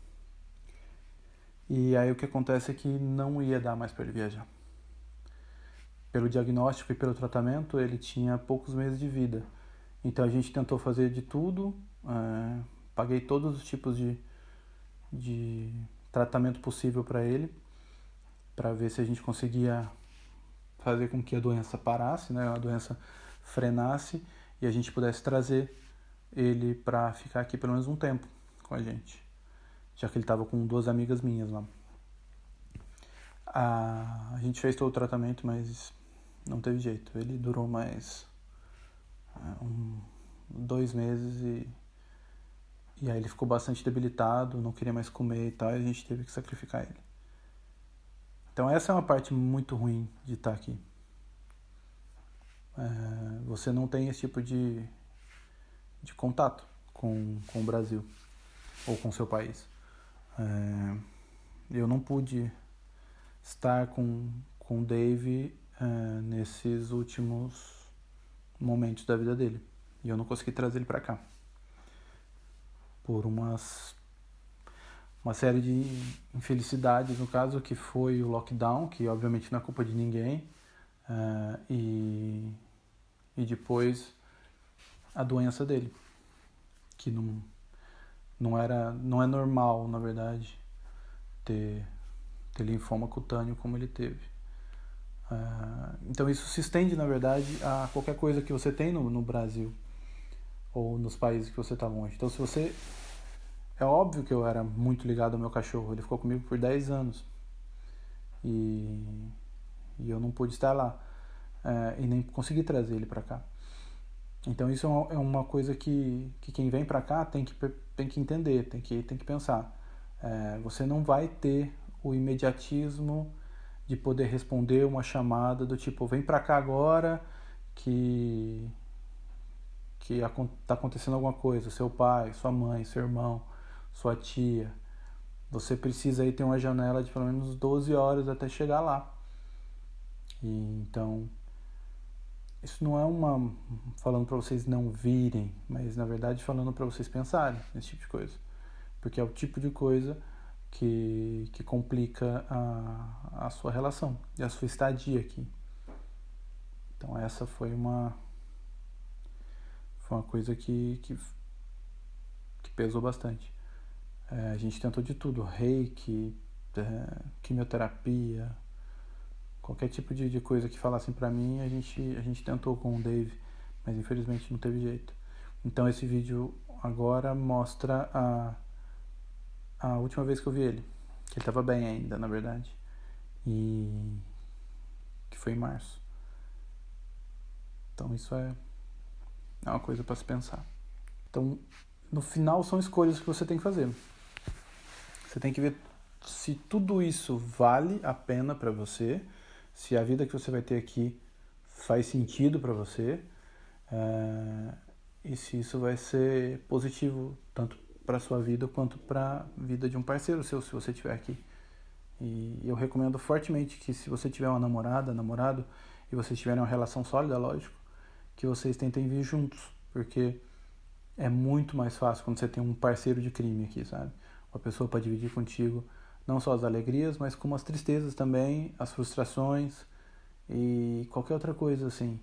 E aí o que acontece é que não ia dar mais para ele viajar. Pelo diagnóstico e pelo tratamento, ele tinha poucos meses de vida. Então a gente tentou fazer de tudo, paguei todos os tipos de tratamento possível para ele, para ver se a gente conseguia fazer com que a doença parasse, né, a doença frenasse e a gente pudesse trazer ele para ficar aqui pelo menos um tempo com a gente, já que ele estava com 2 amigas minhas lá. A gente fez todo o tratamento, mas não teve jeito. Ele durou mais 2 meses e aí ele ficou bastante debilitado, não queria mais comer e tal, e a gente teve que sacrificar ele. Então essa é uma parte muito ruim de estar aqui. Você não tem esse tipo de contato com o Brasil ou com o seu país. Eu não pude estar com o Dave nesses últimos momentos da vida dele. E eu não consegui trazer ele para cá. Por uma série de infelicidades, no caso, que foi o lockdown, que obviamente não é culpa de ninguém. E depois a doença dele, que não é normal, na verdade, ter linfoma cutâneo como ele teve. Então isso se estende, na verdade, a qualquer coisa que você tem no Brasil ou nos países que você está longe. Então se você É óbvio que eu era muito ligado ao meu cachorro. Ele ficou comigo por 10 anos. E, e eu não pude estar lá. E nem consegui trazer ele para cá. Então isso é uma coisa que quem vem para cá tem que entender, tem que pensar. Você não vai ter o imediatismo de poder responder uma chamada do tipo, vem para cá agora que está acontecendo alguma coisa, seu pai, sua mãe, seu irmão, sua tia. Você precisa aí ter uma janela de pelo menos 12 horas até chegar lá. Então, isso não é falando para vocês não virem, mas na verdade falando para vocês pensarem nesse tipo de coisa. Porque é o tipo de coisa que complica a sua relação e a sua estadia aqui. Então essa foi uma coisa que pesou bastante. A gente tentou de tudo, reiki, quimioterapia, qualquer tipo de coisa que falassem pra mim, a gente tentou com o Dave, mas infelizmente não teve jeito. Então esse vídeo agora mostra a última vez que eu vi ele, que ele tava bem ainda, na verdade, e que foi em março. Então isso é uma coisa para se pensar. Então, no final são escolhas que você tem que fazer. Você tem que ver se tudo isso vale a pena para você, se a vida que você vai ter aqui faz sentido para você, e se isso vai ser positivo tanto para sua vida quanto para a vida de um parceiro seu, se você estiver aqui. E eu recomendo fortemente que, se você tiver uma namorada, namorado, e vocês tiverem uma relação sólida, lógico, que vocês tentem vir juntos, porque é muito mais fácil quando você tem um parceiro de crime aqui, sabe? Uma pessoa para dividir contigo não só as alegrias, mas como as tristezas também, as frustrações e qualquer outra coisa assim,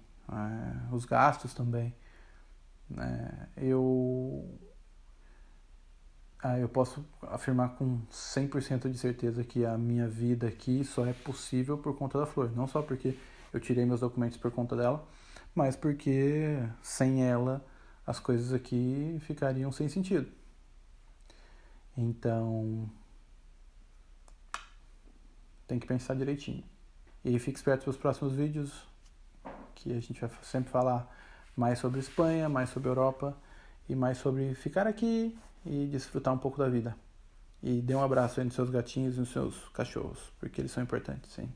os gastos também. Eu posso afirmar com 100% de certeza que a minha vida aqui só é possível por conta da Flor. Não só porque eu tirei meus documentos por conta dela, mas porque sem ela as coisas aqui ficariam sem sentido. Então, tem que pensar direitinho. E fique esperto para os próximos vídeos, que a gente vai sempre falar mais sobre Espanha, mais sobre Europa e mais sobre ficar aqui e desfrutar um pouco da vida. E dê um abraço aí nos seus gatinhos e nos seus cachorros, porque eles são importantes, sim.